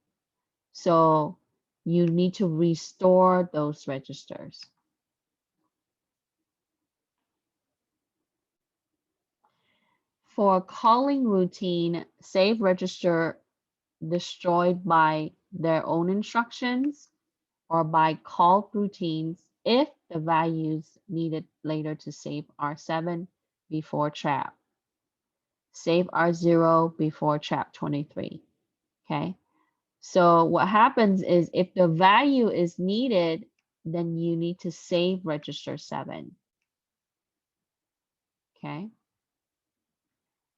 So you need to restore those registers. For calling routine, save register destroyed by their own instructions or by called routines if the values needed later to save are 7 before trap. save R0 before trap 23, okay? So what happens is if the value is needed, then you need to save register 7, okay?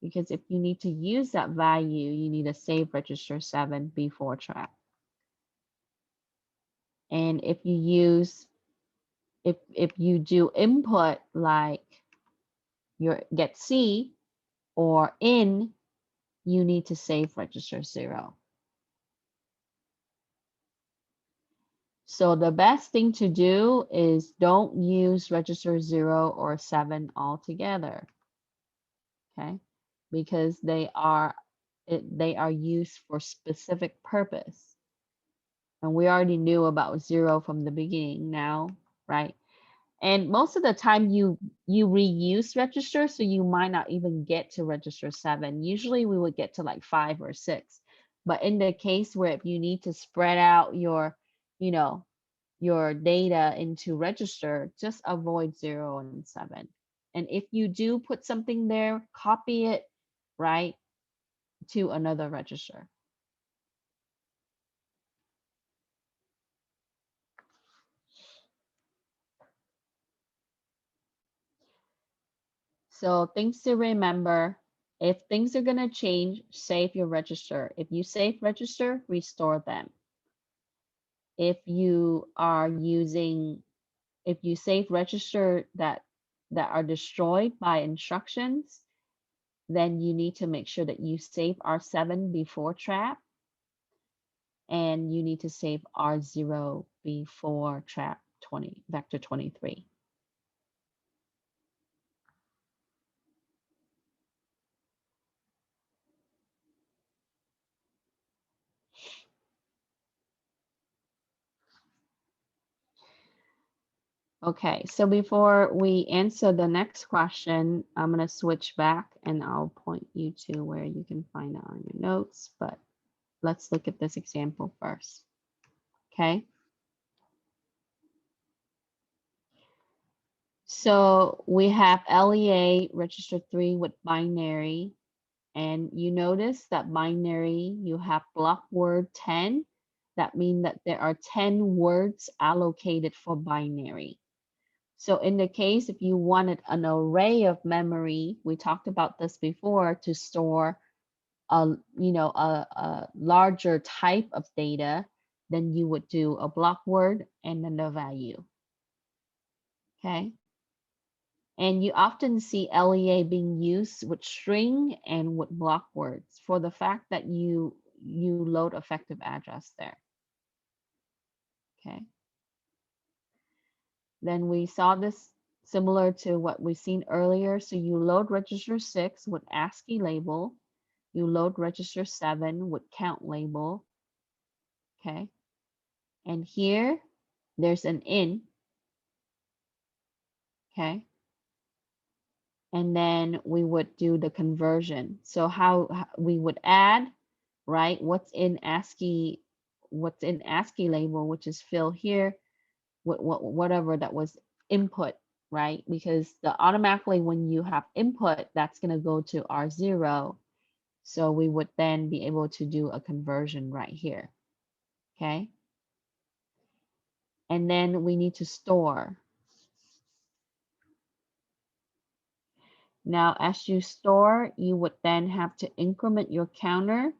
Because if you need to use that value, you need to save register 7 before trap. And if you use, if you do input like your get C or in, you need to save register 0. So the best thing to do is don't use register 0 or 7 altogether, okay? Because they are used for specific purpose. And we already knew about 0 from the beginning now, right? And most of the time you reuse registers, so you might not even get to register 7. Usually we would get to like 5 or 6. But in the case where if you need to spread out your, you know, your data into register, just avoid 0 and 7. And if you do put something there, copy it, right, to another register. So things to remember, if things are going to change, save your register. If you save register, restore them. If you are using, if you save register that are destroyed by instructions, then you need to make sure that you save R7 before trap, and you need to save R0 before trap 20, vector 23. Okay, so before we answer the next question, I'm going to switch back and I'll point you to where you can find it on your notes, but let's look at this example first. Okay. So we have LEA register 3 with binary, and you notice that binary, you have block word 10. That means that there are 10 words allocated for binary. So in the case, if you wanted an array of memory, we talked about this before, to store a larger type of data, then you would do a block word and then the value. Okay. And you often see LEA being used with string and with block words for the fact that you load effective address there. Okay. Then we saw this similar to what we've seen earlier. So you load register 6 with ASCII label. You load register 7 with count label. Okay. And here there's an in. Okay. And then we would do the conversion. So how we would add, right? What's in ASCII label, which is fill here, whatever that was input, right? Because automatically when you have input, that's going to go to R0. So we would then be able to do a conversion right here. Okay. And then we need to store. Now, as you store, you would then have to increment your counter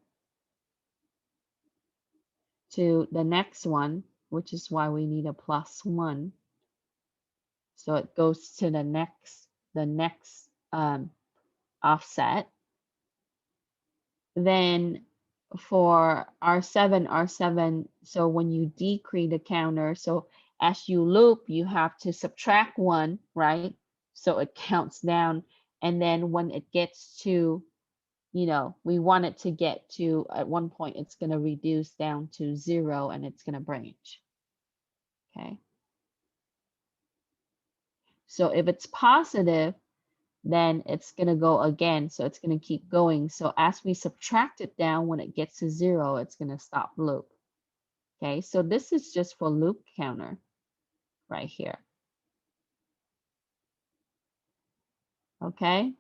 to the next one, which is why we need a +1. So it goes to the next offset. Then for R7, so when you decrease the counter, so as you loop, you have to subtract 1, right? So it counts down. And then when it gets to, we want it to get to, at one point, it's going to reduce down to 0 and it's going to branch. Okay. So if it's positive, then it's going to go again. So it's going to keep going. So as we subtract it down, when it gets to 0, it's going to stop loop. Okay, so this is just for loop counter right here. Okay.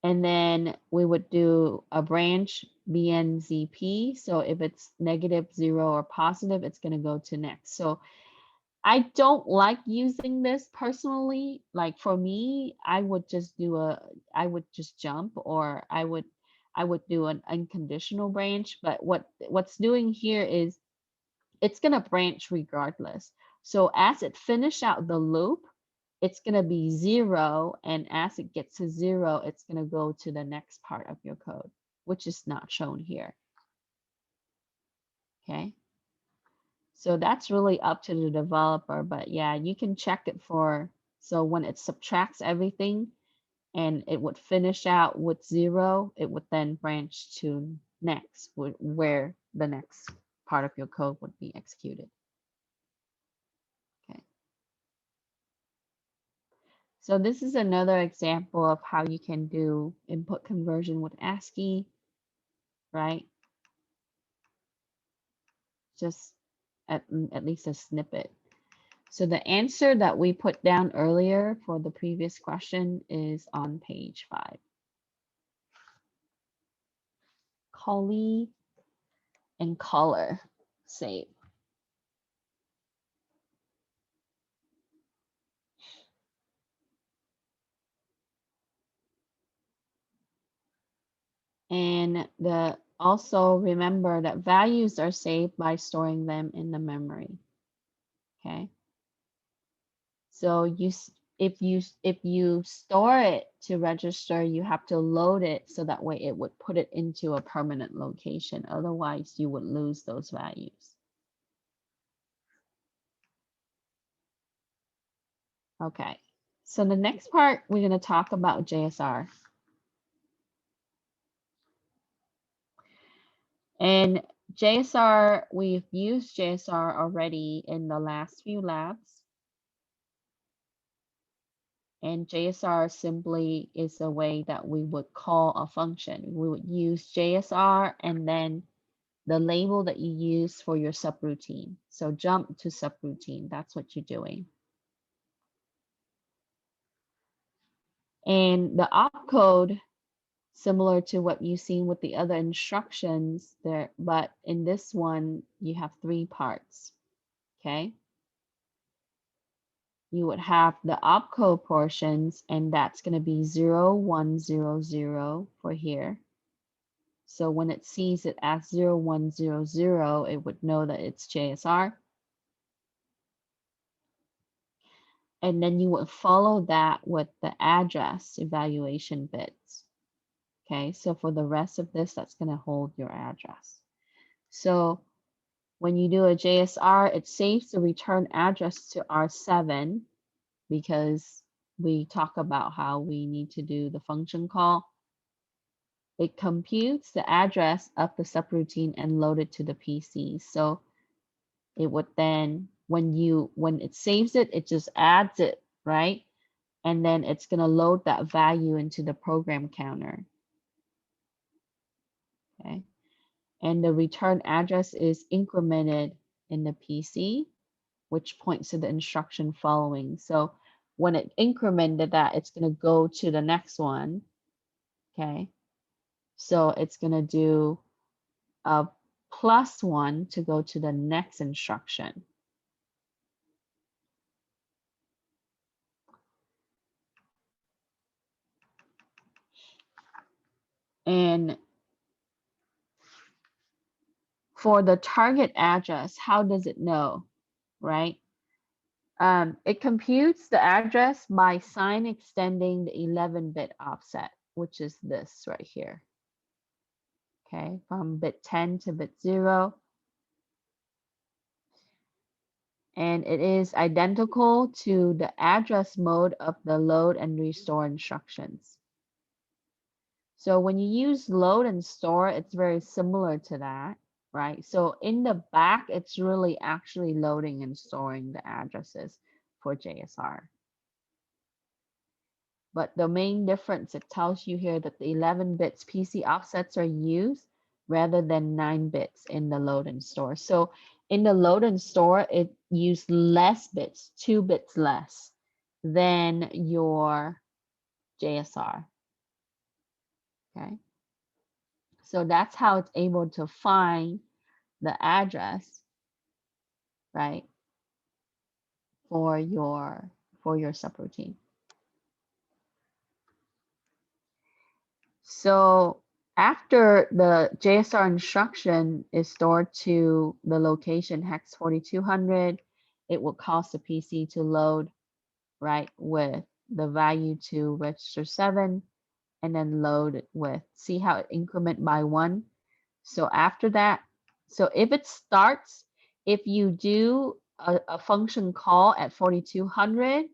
And then we would do a branch BNZP. So if it's -0 or positive, it's going to go to next. So I don't like using this personally. Like for me, I would just jump, or I would do an unconditional branch. But what's doing here is it's going to branch regardless. So as it finish out the loop, it's going to be 0. And as it gets to 0, it's going to go to the next part of your code, which is not shown here. Okay. So that's really up to the developer, but yeah, you can check it for, so when it subtracts everything and it would finish out with 0, it would then branch to next, where the next part of your code would be executed. Okay. So this is another example of how you can do input conversion with ASCII, right? Just at least a snippet. So the answer that we put down earlier for the previous question is on page 5. Collie and color save. And also remember that values are saved by storing them in the memory. Okay. So if you store it to register, you have to load it so that way it would put it into a permanent location. Otherwise, you would lose those values. Okay. So the next part, we're going to talk about JSR. And JSR, we've used JSR already in the last few labs. And JSR simply is a way that we would call a function. We would use JSR and then the label that you use for your subroutine. So jump to subroutine, that's what you're doing. And the opcode, similar to what you've seen with the other instructions there, but in this one, you have 3 parts, okay? You would have the opcode portions, and that's going to be 0, 1, 0, 0 for here. So when it sees it as 0, 1, 0, 0, it would know that it's JSR. And then you would follow that with the address evaluation bits. Okay, so for the rest of this, that's going to hold your address. So when you do a JSR, it saves the return address to R7 because we talk about how we need to do the function call. It computes the address of the subroutine and load it to the PC. So it would then, when it saves it, it just adds it, right? And then it's going to load that value into the program counter. Okay. And the return address is incremented in the PC, which points to the instruction following. So when it incremented that, it's going to go to the next one. Okay. So it's going to do a +1 to go to the next instruction. And for the target address, how does it know, right? It computes the address by sign extending the 11-bit offset, which is this right here. Okay, from bit 10 to bit 0. And it is identical to the address mode of the load and restore instructions. So when you use load and store, it's very similar to that, right? So in the back, it's really actually loading and storing the addresses for JSR. But the main difference, it tells you here that the 11 bits PC offsets are used rather than 9 bits in the load and store. So in the load and store, it used less bits, 2 bits less than your JSR. Okay. So that's how it's able to find the address, right, for your subroutine. So after the JSR instruction is stored to the location hex 4200, it will cause the PC to load, right, with the value to register 7, and then load it with, see how it increment by 1. So after that, so if it starts, if you do a function call at 4200,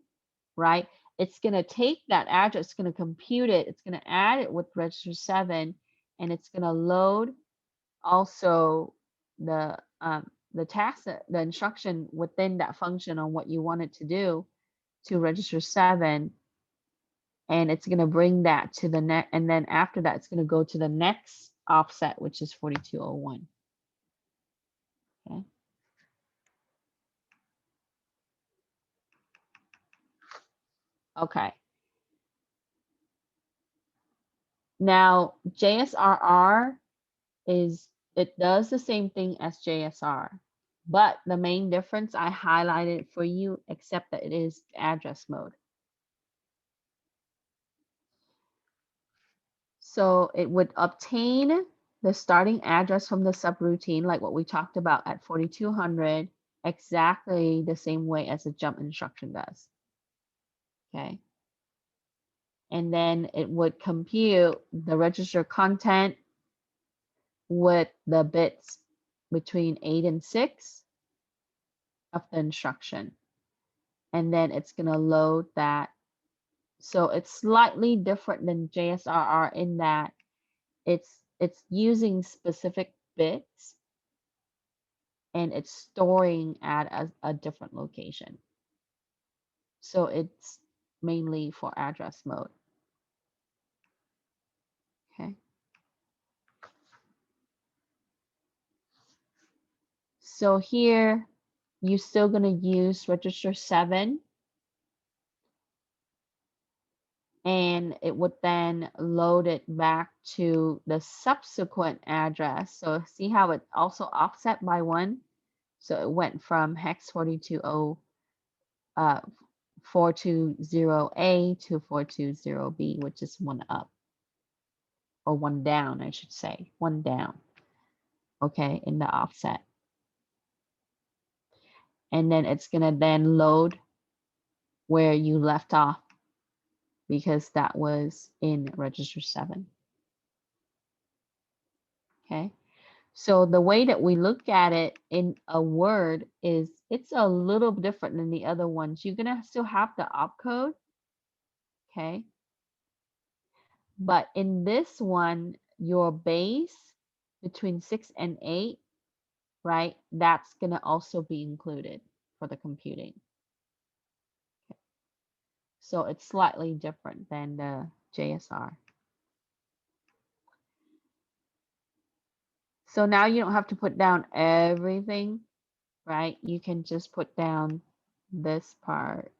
right, it's going to take that address, it's going to compute it, it's going to add it with register 7, and it's going to load also the task, the instruction within that function on what you want it to do to register 7, and it's going to bring that to the next, and then after that, it's going to go to the next offset, which is 4201. Okay. Okay. Now, JSRR it does the same thing as JSR, but the main difference I highlighted for you, except that it is address mode. So it would obtain the starting address from the subroutine, like what we talked about at 4200, exactly the same way as the jump instruction does. Okay. And then it would compute the register content with the bits between 8 and 6 of the instruction. And then it's going to load that. So it's slightly different than JSRR in that it's using specific bits and it's storing at a different location. So it's mainly for address mode. Okay. So here you're still going to use register 7, and it would then load it back to the subsequent address. So see how it also offset by 1? So it went from hex 420A to 420B, which is 1 up, or 1 down, I should say, 1 down, okay, in the offset. And then it's going to then load where you left off, because that was in register 7. Okay. So the way that we look at it in a word is it's a little different than the other ones. You're going to still have the opcode. Okay. But in this one, your base between 6 and 8, right? That's going to also be included for the computing. Okay. So it's slightly different than the JSR. So now you don't have to put down everything, right? You can just put down this part.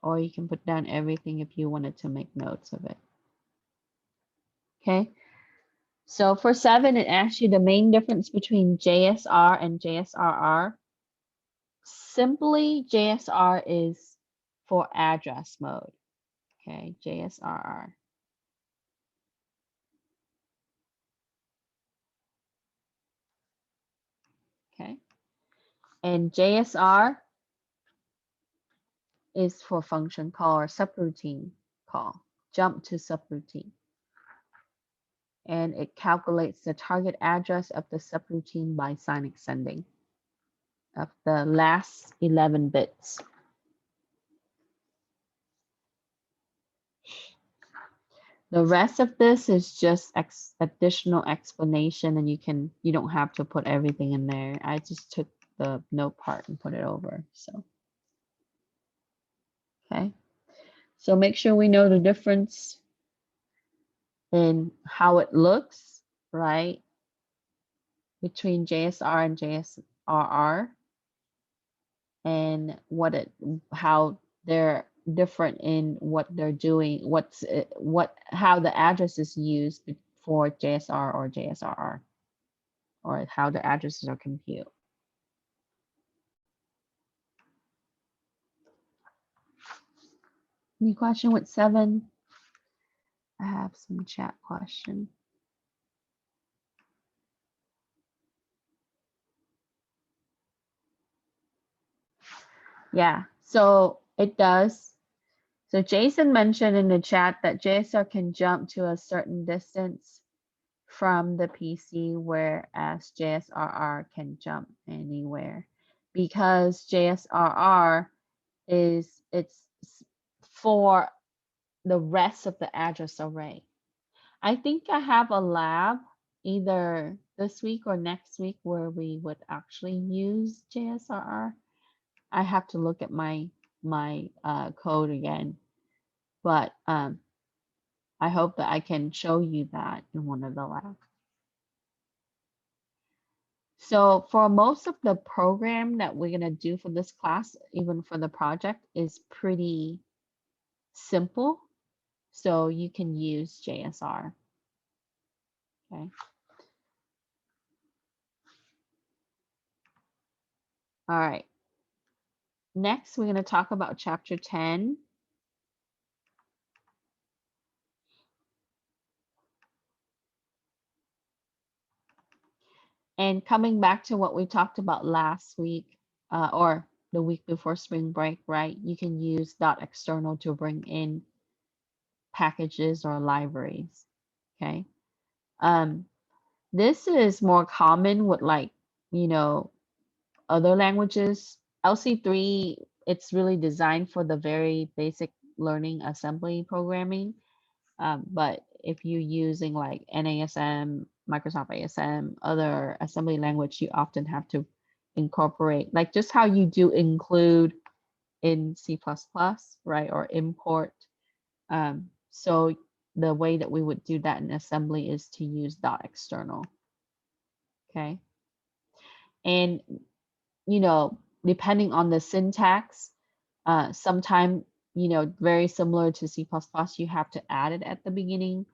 Or you can put down everything if you wanted to make notes of it. Okay. So for 7, it asks you the main difference between JSR and JSRR. Simply, JSR is for address mode. Okay, JSRR. Okay. And JSR is for function call or subroutine call, jump to subroutine. And it calculates the target address of the subroutine by sign extending of the last 11 bits. The rest of this is just additional explanation, and you don't have to put everything in there. I just took the note part and put it over. So, okay. So make sure we know the difference in how it looks, right, between JSR and JSRR. and how they're different in what they're doing, how the address is used for JSR or JSRR, or how the addresses are computed. Any question with 7? I have some chat question. Yeah, so it does. So Jason mentioned in the chat that JSR can jump to a certain distance from the PC, whereas JSRR can jump anywhere, because JSRR it's for the rest of the address array. I think I have a lab either this week or next week where we would actually use JSRR. I have to look at my code again, but I hope that I can show you that in one of the labs. So for most of the program that we're going to do for this class, even for the project, is pretty simple. So you can use JSR. Okay. All right. Next, we're going to talk about chapter 10. And coming back to what we talked about last week, or the week before spring break, right? You can use .external to bring in packages or libraries, okay? This is more common with, like, other languages. LC3, it's really designed for the very basic learning assembly programming. But if you're using like NASM, Microsoft ASM, other assembly language, you often have to incorporate, like just how you do include in C++, right, or import. So the way that we would do that in assembly is to use .external, okay? And, depending on the syntax, sometime, very similar to C++, you have to add it at the beginning.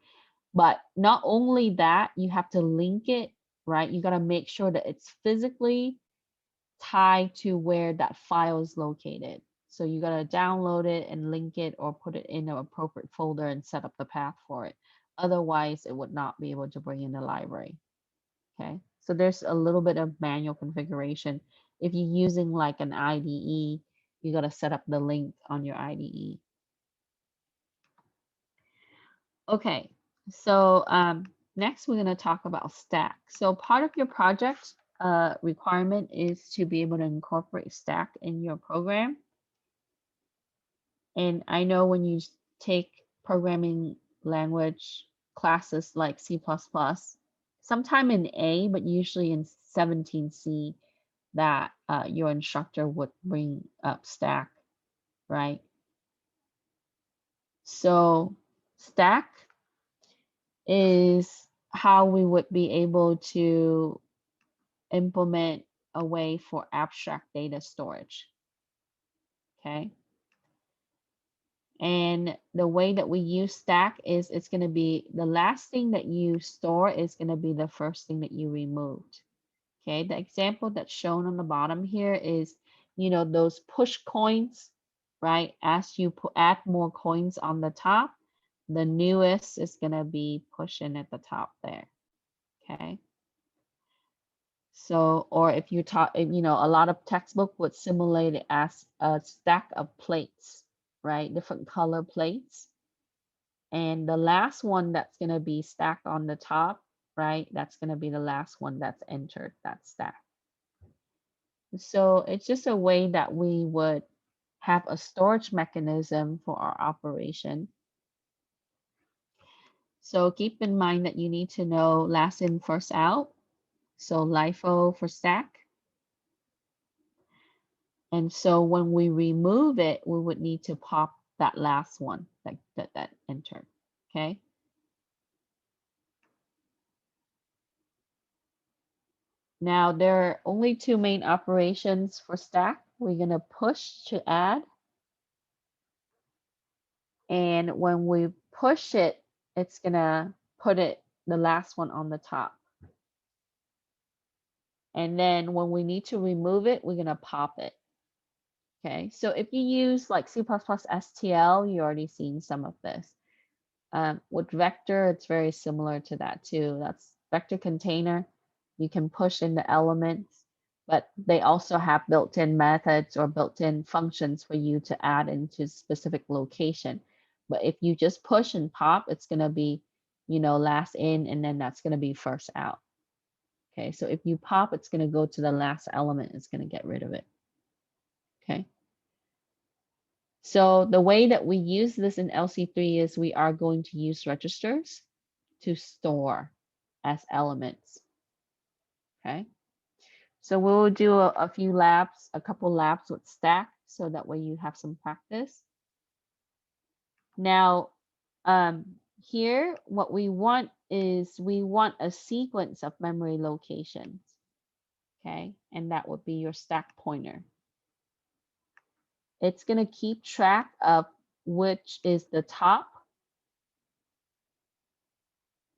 But not only that, you have to link it, right? You got to make sure that it's physically tied to where that file is located. So you got to download it and link it, or put it in an appropriate folder and set up the path for it. Otherwise, it would not be able to bring in the library. Okay, so there's a little bit of manual configuration. If you're using like an IDE, you got to set up the link on your IDE. Okay, so next we're going to talk about Stack. So part of your project requirement is to be able to incorporate Stack in your program. And I know when you take programming language classes like C++, sometime in A, but usually in 17C, that your instructor would bring up Stack, right? So Stack is how we would be able to implement a way for abstract data storage, okay? And the way that we use Stack is it's going to be the last thing that you store is going to be the first thing that you removed. Okay, the example that's shown on the bottom here is, those push coins, right? As you add more coins on the top, the newest is going to be pushing at the top there. Okay. So, or if you talk, a lot of textbook would simulate it as a stack of plates, right? Different color plates. And the last one that's going to be stacked on the top, right? That's going to be the last one that's entered that stack. So it's just a way that we would have a storage mechanism for our operation. So keep in mind that you need to know last in, first out. So LIFO for stack. And so when we remove it, we would need to pop that last one that entered, okay? Now, there are only two main operations for stack. we're going to push to add. And when we push it, it's going to put the last one on the top. And then when we need to remove it, we're going to pop it. Okay, so if you use like C++ STL, you're already seeing some of this. With vector, it's very similar to that too. That's vector container. You can push in the elements, but they also have built-in methods or built-in functions for you to add into specific location. But if you just push and pop, it's going to be, last in, and then that's going to be first out. Okay, so if you pop, it's going to go to the last element. It's going to get rid of it. Okay. So the way that we use this in LC3 is we are going to use registers to store as elements. Okay. So we'll do a few labs, a couple labs with Stack, so that way you have some practice. Now, here, what we want is we want a sequence of memory locations. Okay, and that would be your stack pointer. It's going to keep track of which is the top,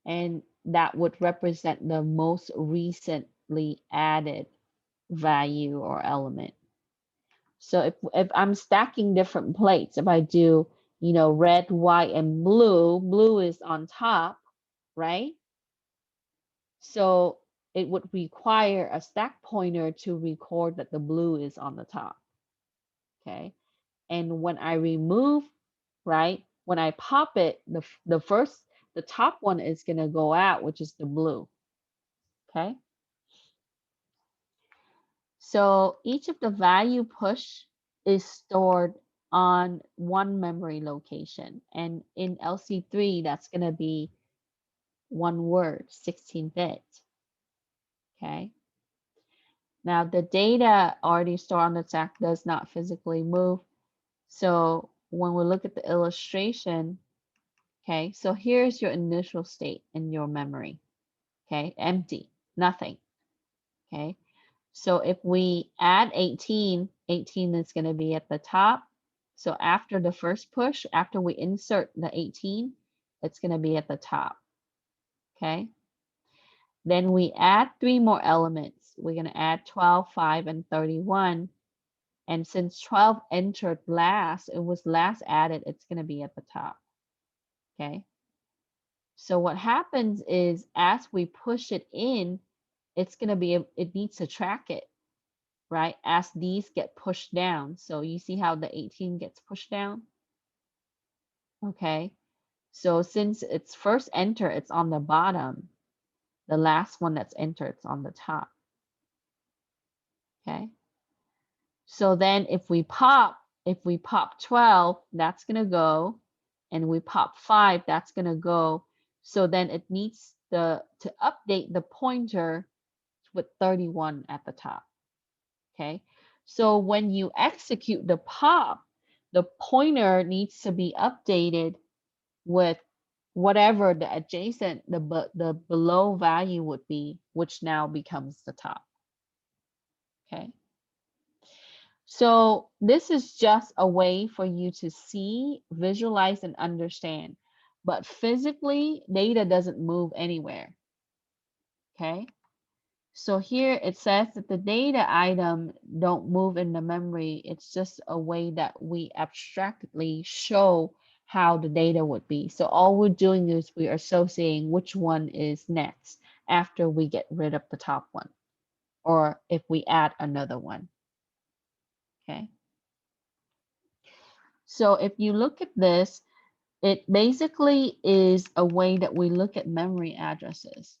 and that would represent the most recently added value or element. So if I'm stacking different plates, if I do, red, white, and blue, blue is on top, right? So it would require a stack pointer to record that the blue is on the top. Okay. And when I remove, right, when I pop it, the top one is going to go out, which is the blue. Okay. So each of the value push is stored on one memory location. And in LC3, that's going to be one word, 16-bit. Okay. Now the data already stored on the stack does not physically move. So when we look at the illustration, okay, so here's your initial state in your memory. Okay, empty, nothing. Okay. So if we add 18, 18 is going to be at the top. So after the first push, after we insert the 18, it's going to be at the top. Okay. Then we add 3 more elements. We're going to add 12, 5, and 31. And since 12 entered last, it was last added, it's going to be at the top. Okay. So what happens is as we push it in, it's going to be, it needs to track it, right? As these get pushed down. So you see how the 18 gets pushed down? Okay. So since it's first enter, it's on the bottom. The last one that's entered, it's on the top. Okay. So then if we pop 12, that's going to go. And we pop 5, that's going to go. So then it needs to update the pointer with 31 at the top. Okay. So when you execute the pop, the pointer needs to be updated with whatever the adjacent, the below value would be, which now becomes the top. Okay. So this is just a way for you to see, visualize, and understand. But physically, data doesn't move anywhere. Okay. So here it says that the data item don't move in the memory. It's just a way that we abstractly show how the data would be. So all we're doing is we are associating which one is next after we get rid of the top one, or if we add another one. Okay. So if you look at this, it basically is a way that we look at memory addresses.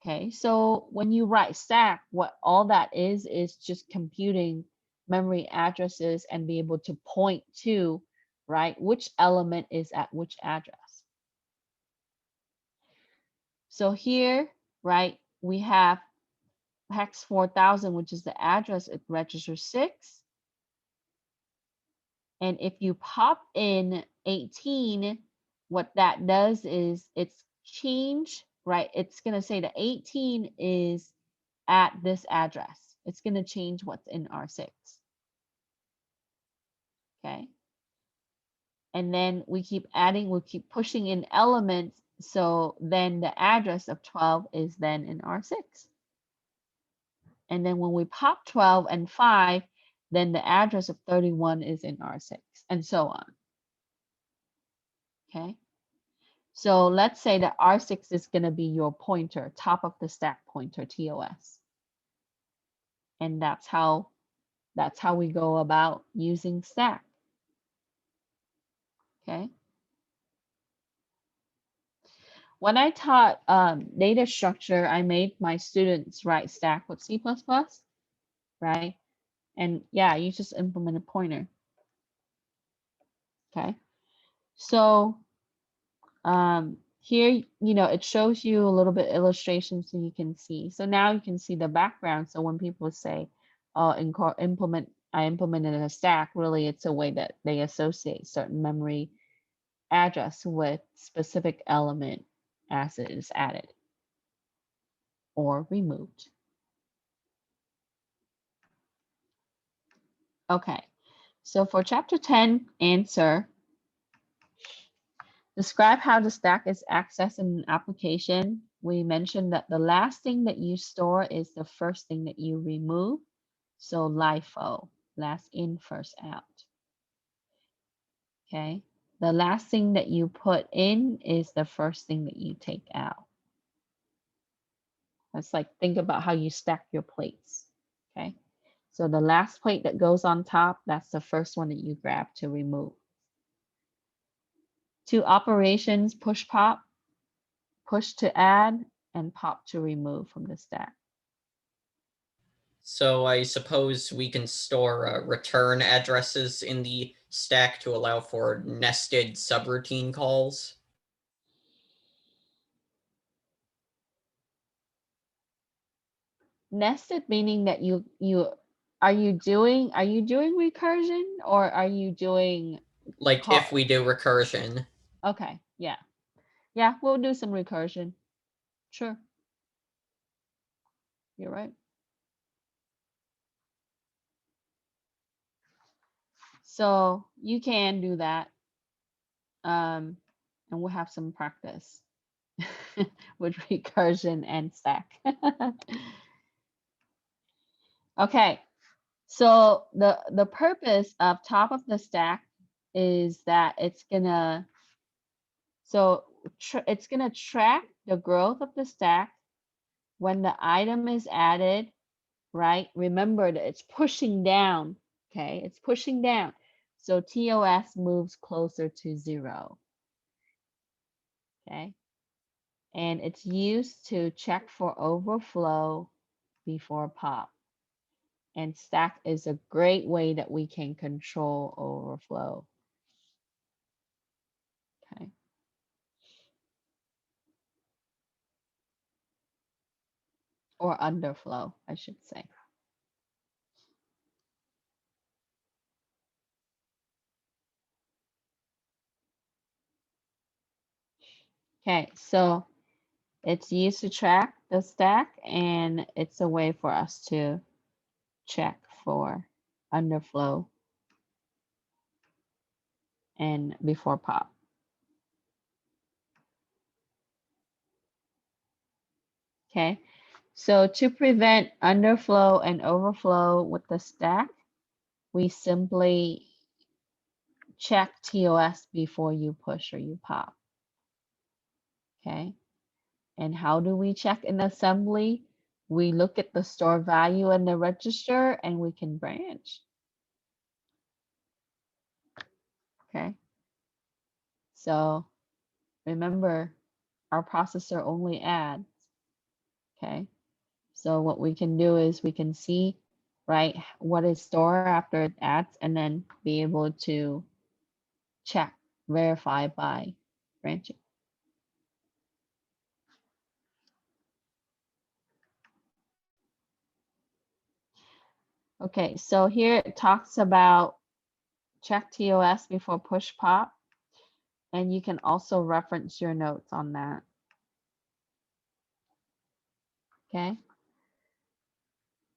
Okay, so when you write stack, what all that is just computing memory addresses and be able to point to, right, which element is at which address. So here, right, we have hex 4000, which is the address at register 6. And if you pop in 18, what that does is it's change, right? It's going to say the 18 is at this address. It's going to change what's in R6. Okay. And then we keep adding, we keep pushing in elements. So then the address of 12 is then in R6. And then when we pop 12 and 5, then the address of 31 is in R6, and so on. Okay. So let's say that R6 is going to be your pointer, top of the stack pointer, TOS. And that's how we go about using stack. Okay. When I taught data structure, I made my students write stack with C++, right? And yeah, you just implement a pointer. Okay. So here, it shows you a little bit illustration so you can see. So now you can see the background. So when people say, I implemented a stack, really it's a way that they associate certain memory address with specific element as it is added or removed. Okay, so for chapter 10 answer, describe how the stack is accessed in an application. We mentioned that the last thing that you store is the first thing that you remove. So LIFO, last in, first out. Okay, the last thing that you put in is the first thing that you take out. That's like, think about how you stack your plates. Okay, so the last plate that goes on top, that's the first one that you grab to remove. 2 operations, push pop, push to add, and pop to remove from the stack. So I suppose we can store return addresses in the stack to allow for nested subroutine calls. Nested meaning that are you doing recursion, or are you doing Like call? if we do recursion. Okay, yeah. Yeah, we'll do some recursion. Sure. You're right. So you can do that. And we'll have some practice with recursion and stack. Okay. So the purpose of top of the stack is that it's gonna track the growth of the stack when the item is added, right? Remember that it's pushing down, okay? It's pushing down. So TOS moves closer to 0, okay? And it's used to check for overflow before pop. And stack is a great way that we can control overflow. Okay. Or underflow, I should say. Okay, so it's used to track the stack, and it's a way for us to check for underflow and before pop. Okay, so to prevent underflow and overflow with the stack, we simply check TOS before you push or you pop. Okay, and how do we check in assembly? We look at the store value in the register and we can branch. Okay, so remember, our processor only adds. Okay, so what we can do is we can see, right, what is stored after it adds, and then be able to check, verify by branching. Okay, so here it talks about check TOS before push pop, and you can also reference your notes on that. Okay.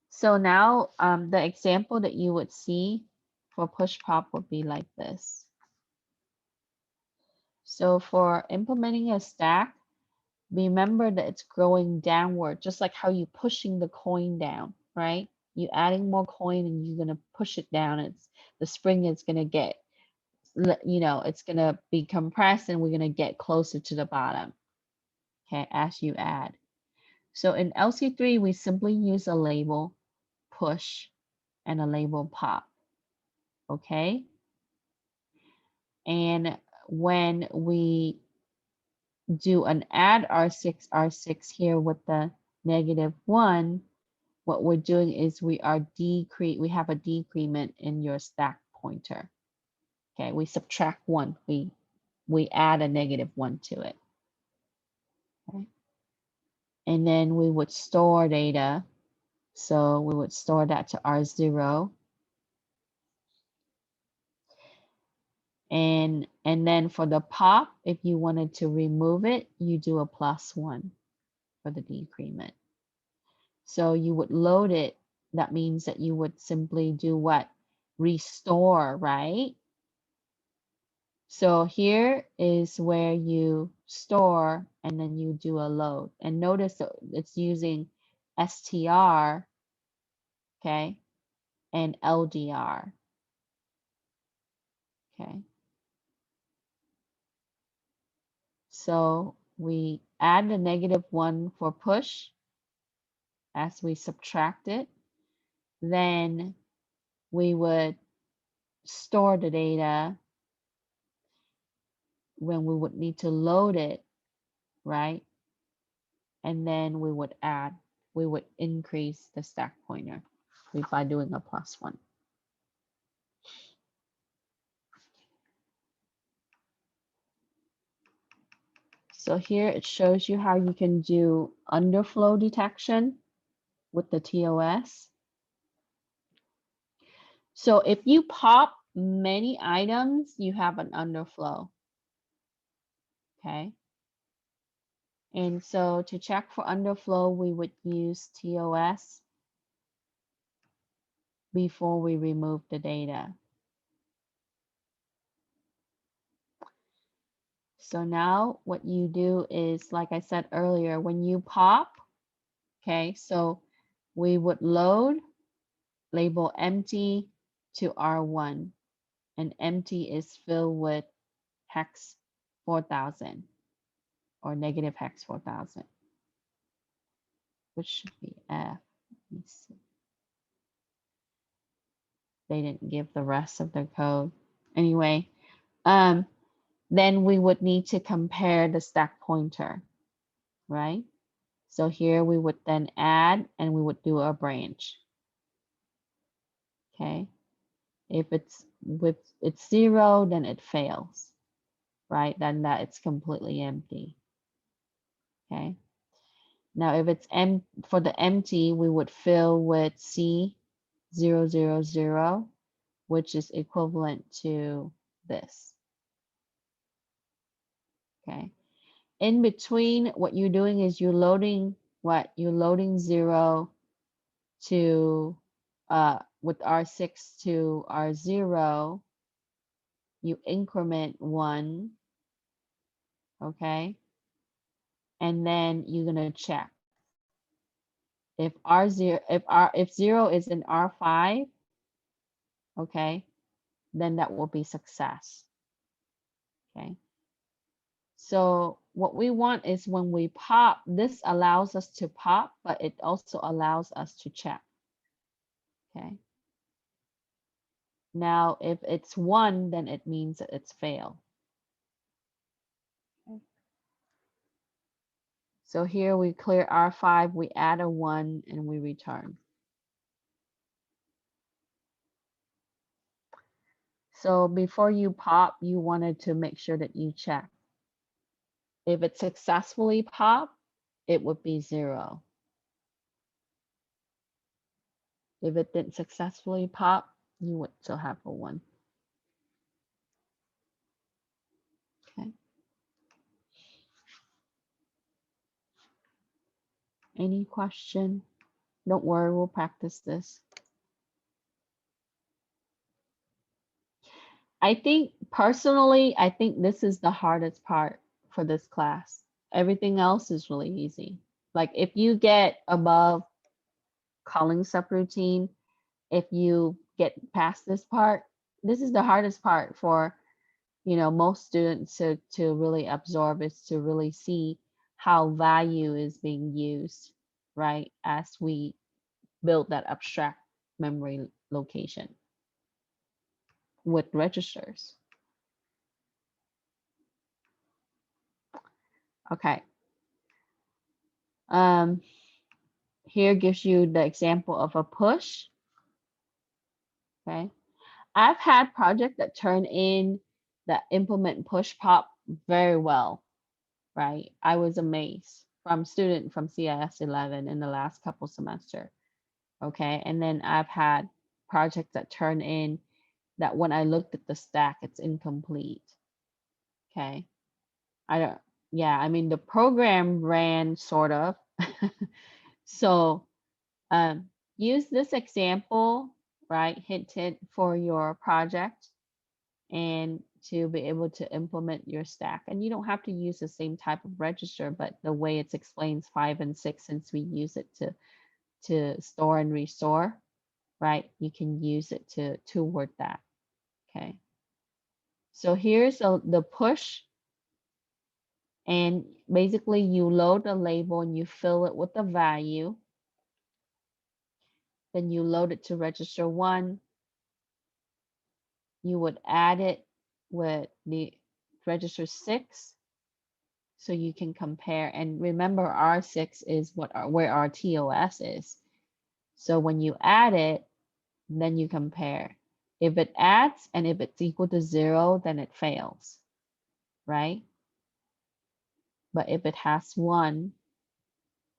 So now the example that you would see for push pop would be like this. So for implementing a stack, remember that it's growing downward, just like how you pushing the coin down, right? You adding more coin and you're gonna push it down. It's the spring is gonna get, you know, it's gonna be compressed and we're gonna get closer to the bottom, okay, as you add. So in LC3, we simply use a label push and a label pop, okay? And when we do an add R6 here with the -1, what we're doing is we have a decrement in your stack pointer. Okay, we subtract 1, we add a -1 to it. Okay. And then we would store data. So we would store that to R0. And then for the pop, if you wanted to remove it, you do a +1 for the decrement. So you would load it. That means that you would simply do what? Restore, right? So here is where you store and then you do a load. And notice that it's using str, okay, and LDR. Okay. So we add the -1 for push as we subtract it. Then we would store the data when we would need to load it, right? And then we would increase the stack pointer by doing a +1. So here it shows you how you can do underflow detection with the TOS. So if you pop many items, you have an underflow. Okay. And so to check for underflow, we would use TOS before we remove the data. So now what you do is, like I said earlier, when you pop, okay, so we would load, label empty to R1, and empty is filled with hex 4000 or negative hex 4000, which should be F. Let me see. They didn't give the rest of the code. Anyway, then we would need to compare the stack pointer, right? So here we would then add and we would do a branch. Okay. If it's 0, then it fails, right? Then that it's completely empty. Okay. Now if it's for the empty, we would fill with C000, which is equivalent to this. Okay. In between, what you're doing is you're loading 0 to with R6 to R0, you increment 1, okay? And then you're gonna check. If if 0 is in R5, okay, then that will be success. Okay. So what we want is when we pop, this allows us to pop, but it also allows us to check. Okay. Now, if it's 1, then it means that it's failed. Okay. So here we clear R5, we add a 1, and we return. So before you pop, you wanted to make sure that you check. If it successfully popped, it would be 0. If it didn't successfully pop, you would still have a 1. Okay. Any question? Don't worry, we'll practice this. I think personally, I think this is the hardest part for this class. Everything else is really easy. Like if you get above calling subroutine, if you get past this part, this is the hardest part for, you know, most students to really absorb, is to really see how value is being used, right? As we build that abstract memory location with registers. Okay. Here gives you the example of a push. Okay. I've had projects that turn in that implement push pop very well, right? I was amazed from student from CIS11 in the last couple semester. Okay. And then I've had projects that turn in that when I looked at the stack, it's incomplete. Okay. Yeah, I mean, the program ran sort of. So use this example, right? Hint for your project and to be able to implement your stack. And you don't have to use the same type of register, but the way it's explains 5 and 6, since we use it to store and restore, right? You can use it to word that. Okay. So here's the push, and basically you load a label and you fill it with a value. Then you load it to register 1. You would add it with the register 6 so you can compare. And remember, R6 is where our TOS is. So when you add it, then you compare. If it adds and if it's equal to 0, then it fails, right? But if it has 1,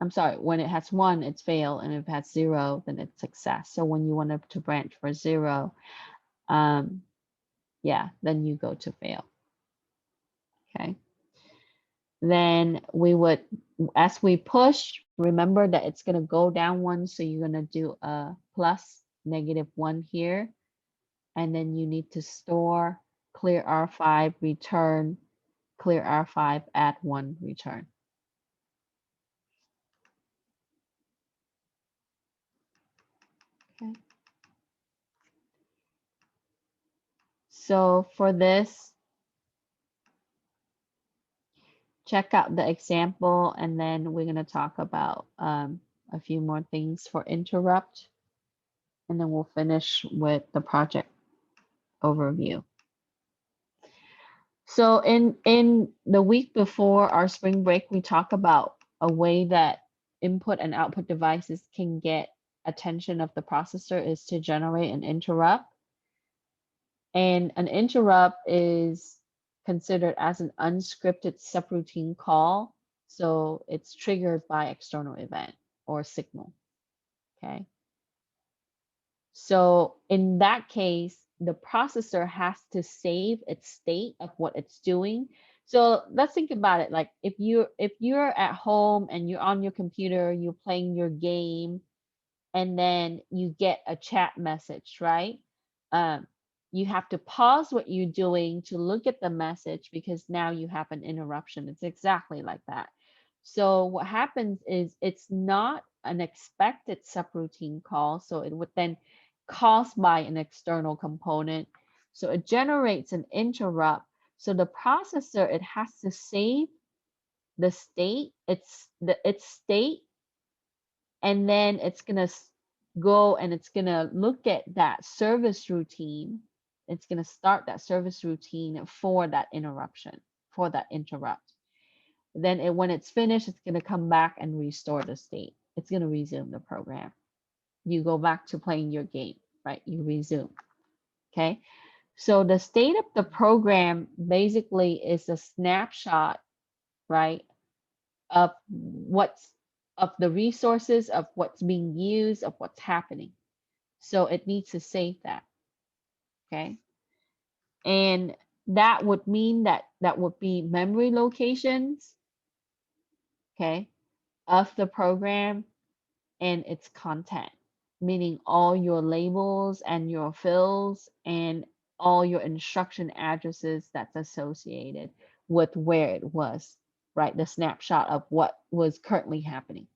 I'm sorry, when it has 1, it's fail, and if it has 0, then it's success. So when you want to branch for 0, yeah, then you go to fail. Okay. Then we would, as we push, remember that it's going to go down 1. So you're going to do a plus -1 here. And then you need to store, clear R5, return, clear R5, add 1, return. Okay. So for this, check out the example, and then we're going to talk about a few more things for interrupt, and then we'll finish with the project overview. So in the week before our spring break, we talk about a way that input and output devices can get attention of the processor is to generate an interrupt. And an interrupt is considered as an unscripted subroutine call. So it's triggered by external event or signal. Okay. So in that case, the processor has to save its state of what it's doing. So let's think about it. Like if you're at home and you're on your computer, you're playing your game, and then you get a chat message, right? You have to pause what you're doing to look at the message because now you have an interruption. It's exactly like that. So what happens is it's not an expected subroutine call. So it would then caused by an external component. So it generates an interrupt. So the processor, it has to save the state, its state, and then it's gonna go and it's gonna look at that service routine. It's gonna start that service routine for that interruption, for that interrupt. Then when it's finished, it's gonna come back and restore the state. It's gonna resume the program. You go back to playing your game, right? You resume. Okay. So the state of the program basically is a snapshot, right, of the resources, of what's being used, of what's happening. So it needs to save that. Okay. And that would mean that would be memory locations, okay, of the program and its content, meaning all your labels and your fills and all your instruction addresses that's associated with where it was, right? The snapshot of what was currently happening.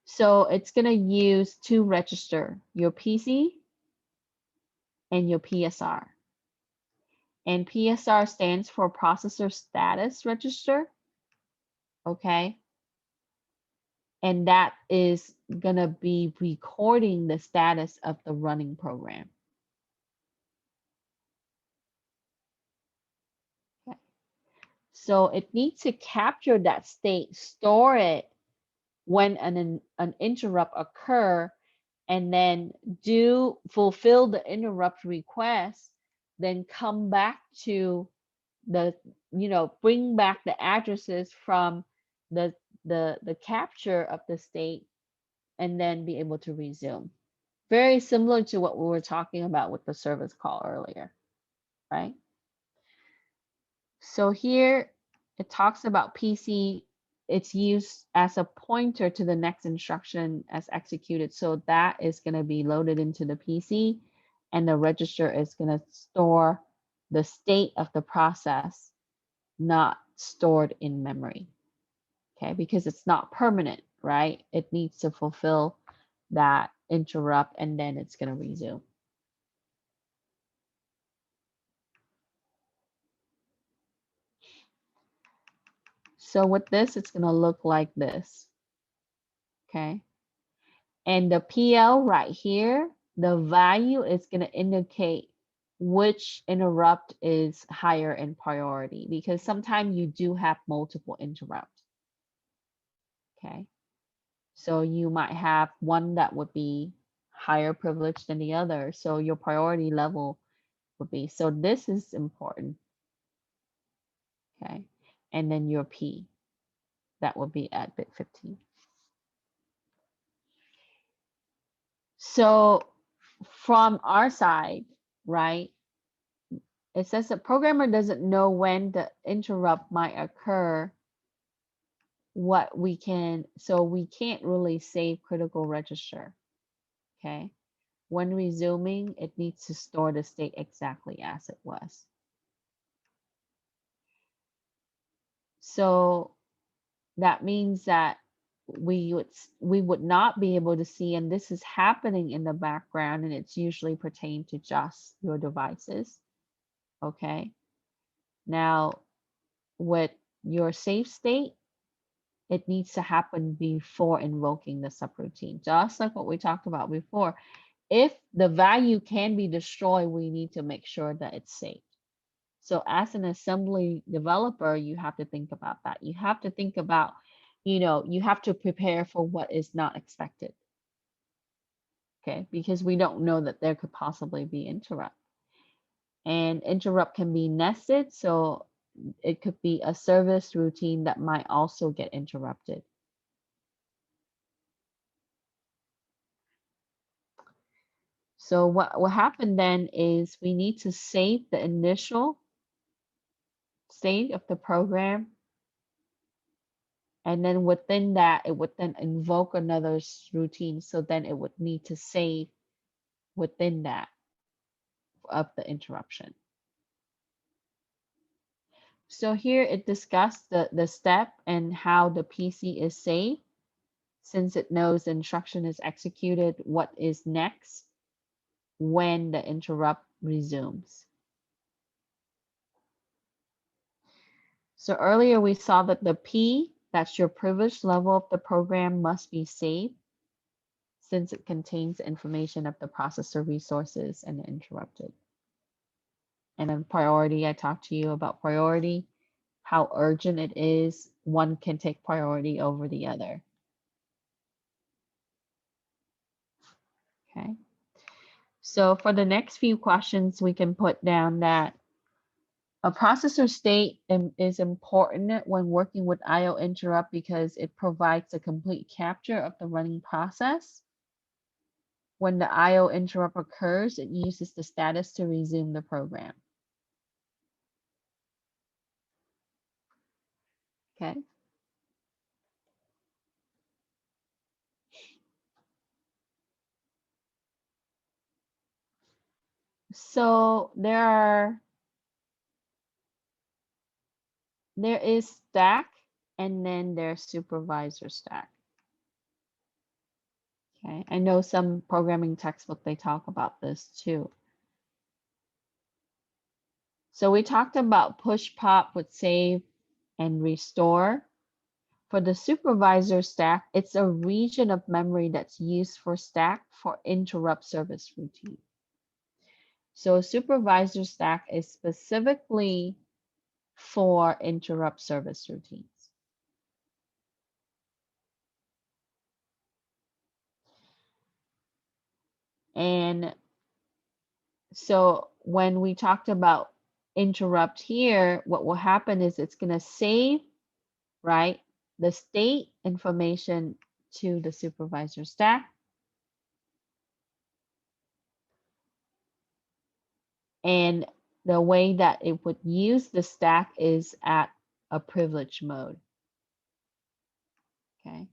So it's going to use two register, your PC and your PSR. And PSR stands for Processor Status Register, okay? And that is going to be recording the status of the running program. Okay. So it needs to capture that state, store it when an interrupt occur, and then fulfill the interrupt request, then come back to the, bring back the addresses from the capture of the state, and then be able to resume. Very similar to what we were talking about with the service call earlier, right? So here it talks about PC. It's used as a pointer to the next instruction as executed. So that is going to be loaded into the PC, and the register is going to store the state of the process, not stored in memory. Okay, because it's not permanent, right? It needs to fulfill that interrupt, and then it's going to resume. So with this, it's going to look like this. Okay. And the PL right here, the value is going to indicate which interrupt is higher in priority, because sometimes you do have multiple interrupts. Okay. So you might have one that would be higher privilege than the other. So your priority level would be, so this is important. Okay. And then your P, that would be at bit 15. So from our side, right, it says the programmer doesn't know when the interrupt might occur. So we can't really save critical register. Okay. When resuming, it needs to store the state exactly as it was. So that means that we would not be able to see, and this is happening in the background, and it's usually pertained to just your devices. Okay. Now, with your save state, it needs to happen before invoking the subroutine, just like what we talked about before. If the value can be destroyed, we need to make sure that it's safe. So as an assembly developer, you have to think about that. You have to think about, you have to prepare for what is not expected. Okay, because we don't know that there could possibly be interrupt. And interrupt can be nested, so it could be a service routine that might also get interrupted. So what happened then is we need to save the initial state of the program, and then within that, it would then invoke another routine. So then it would need to save within that of the interruption. So here it discussed the step and how the PC is saved. Since it knows the instruction is executed, what is next when the interrupt resumes. So earlier we saw that the P, that's your privilege level of the program, must be saved since it contains information of the processor resources and the interrupted. And then priority, I talked to you about priority, how urgent it is. One can take priority over the other. Okay. So for the next few questions, we can put down that a processor state is important when working with IO interrupt because it provides a complete capture of the running process. When the IO interrupt occurs, it uses the status to resume the program. Okay. So there is stack, and then there's supervisor stack. Okay, I know some programming textbook, they talk about this too. So we talked about push pop with save and restore. For the supervisor stack, it's a region of memory that's used for stack for interrupt service routine. So supervisor stack is specifically for interrupt service routines. And so when we talked about interrupt here, what will happen is it's going to save, right, the state information to the supervisor stack. And the way that it would use the stack is at a privilege mode. Okay.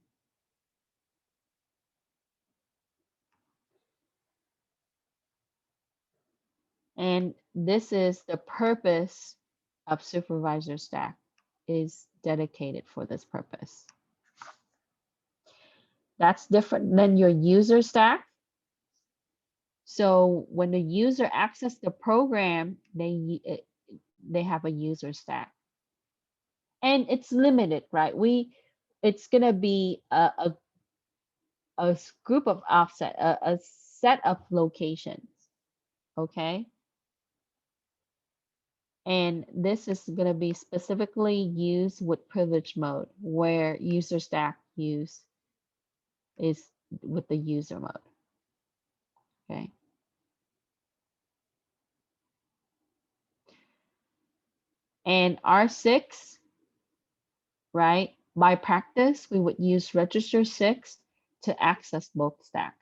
And this is the purpose of supervisor stack, is dedicated for this purpose. That's different than your user stack. So when the user accesses the program, they have a user stack. And it's limited, right? It's gonna be a group of offset, a set of locations, okay? And this is gonna be specifically used with privilege mode, where user stack use is with the user mode, okay? And R6, right? By practice, we would use register 6 to access both stack.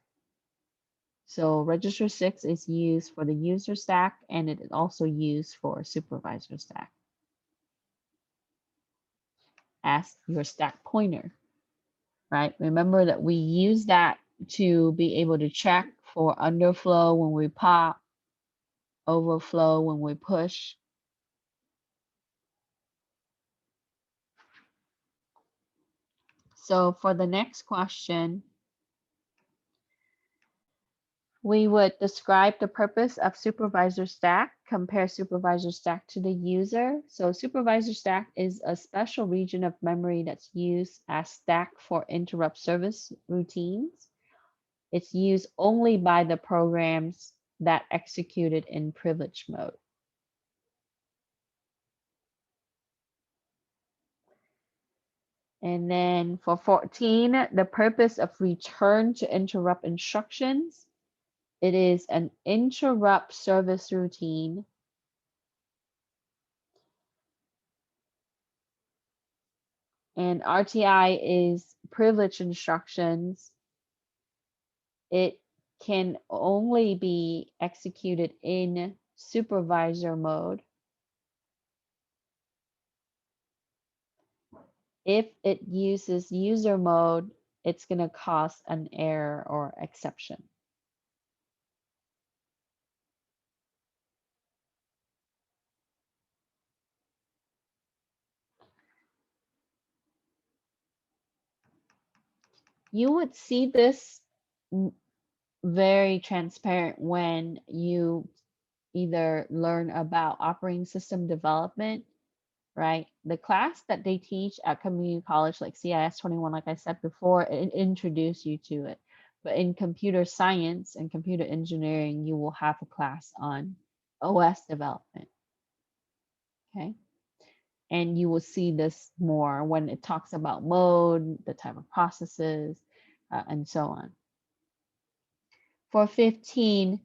So register 6 is used for the user stack, and it is also used for supervisor stack as your stack pointer, right? Remember that we use that to be able to check for underflow when we pop, overflow when we push. So for the next question, we would describe the purpose of supervisor stack, compare supervisor stack to the user. So supervisor stack is a special region of memory that's used as stack for interrupt service routines. It's used only by the programs that executed in privilege mode. And then for 14, the purpose of return to interrupt instructions. It is an interrupt service routine and RTI is privilege instructions. It can only be executed in supervisor mode. If it uses user mode, it's going to cause an error or exception. You would see this very transparent when you either learn about operating system development, right? The class that they teach at community college, like CIS11, like I said before, it introduce you to it. But in computer science and computer engineering, you will have a class on OS development, okay? And you will see this more when it talks about mode, the type of processes, and so on. For 15,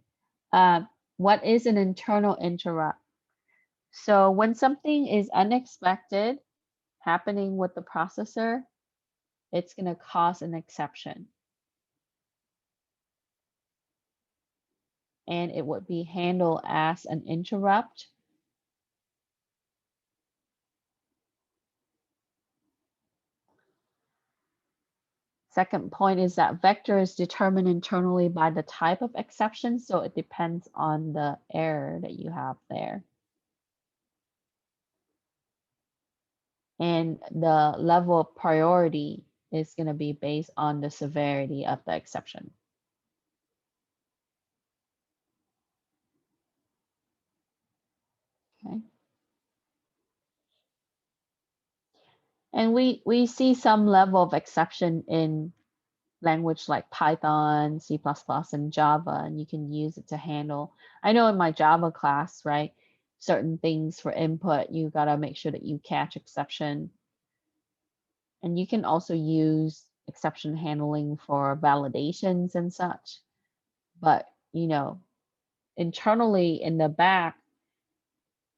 what is an internal interrupt? So when something is unexpected happening with the processor, it's going to cause an exception. And it would be handled as an interrupt. Second point is that vector is determined internally by the type of exception, so it depends on the error that you have there. And the level of priority is going to be based on the severity of the exception. Okay. And we see some level of exception in language like Python, C++, and Java, and you can use it to handle. I know in my Java class, right, certain things for input, you got to make sure that you catch exception. And you can also use exception handling for validations and such. But, you know, internally in the back,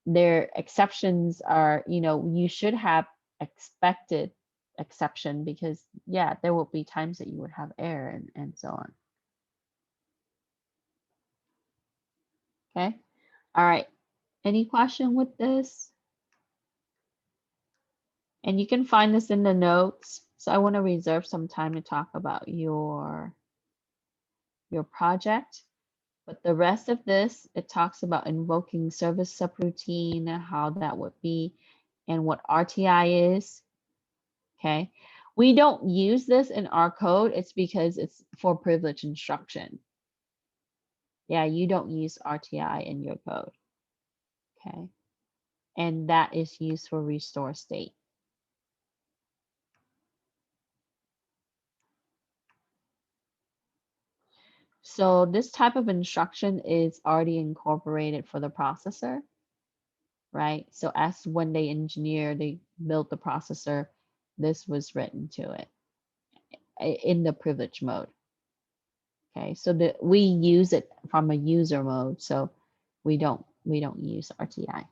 their exceptions are, you know, you should have expected exception because, yeah, there will be times that you would have error and so on. Okay. All right. Any question with this? And you can find this in the notes. So I want to reserve some time to talk about your project. But the rest of this, it talks about invoking service subroutine, how that would be, and what RTI is. Okay. We don't use this in our code. It's because it's for privilege instruction. Yeah, you don't use RTI in your code. Okay. And that is used for restore state. So this type of instruction is already incorporated for the processor, right? So as when they built the processor, this was written to it in the privilege mode. Okay, so we use it from a user mode, so we don't use RTI.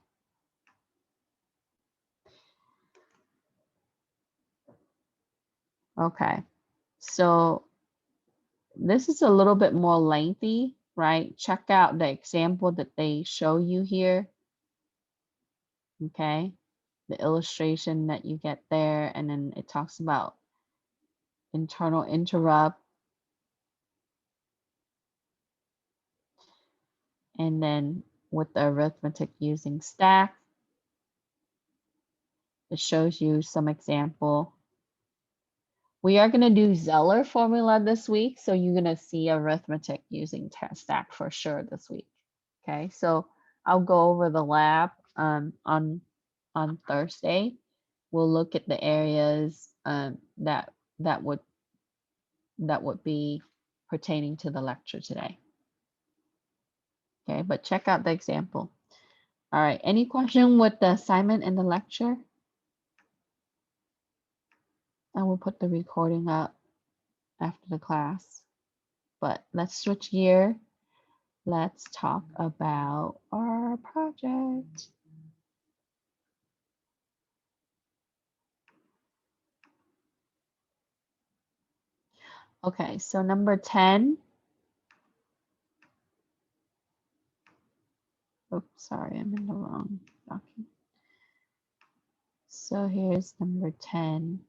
Okay, so this is a little bit more lengthy, right? Check out the example that they show you here. Okay, the illustration that you get there, and then it talks about internal interrupt, and then with the arithmetic using stack, it shows you some example. We are going to do Zeller formula this week, so you're going to see arithmetic using stack for sure this week. Okay, so I'll go over the lab on Thursday. We'll look at the areas that would be pertaining to the lecture today. Okay, but check out the example. All right, any question with the assignment and the lecture? I will put the recording up after the class. But let's switch gear. Let's talk about our project. Okay, so number 10. Oops, sorry, I'm in the wrong document. So here's number 10.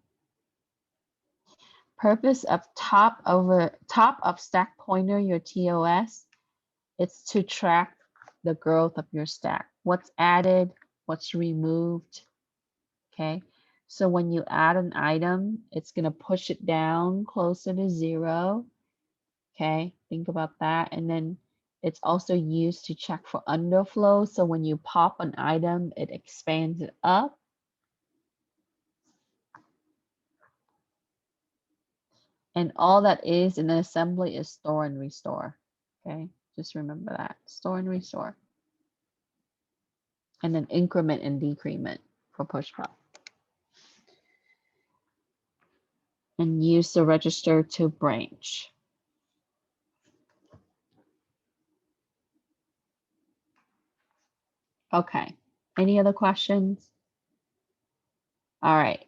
Purpose of top of stack pointer, your TOS, it's to track the growth of your stack. What's added, what's removed. Okay, so when you add an item, it's going to push it down closer to 0. Okay, think about that. And then it's also used to check for underflow. So when you pop an item, it expands it up. And all that is in an assembly is store and restore. Okay, just remember that. Store and restore. And then increment and decrement for push pop. And use the register to branch. Okay, any other questions? All right.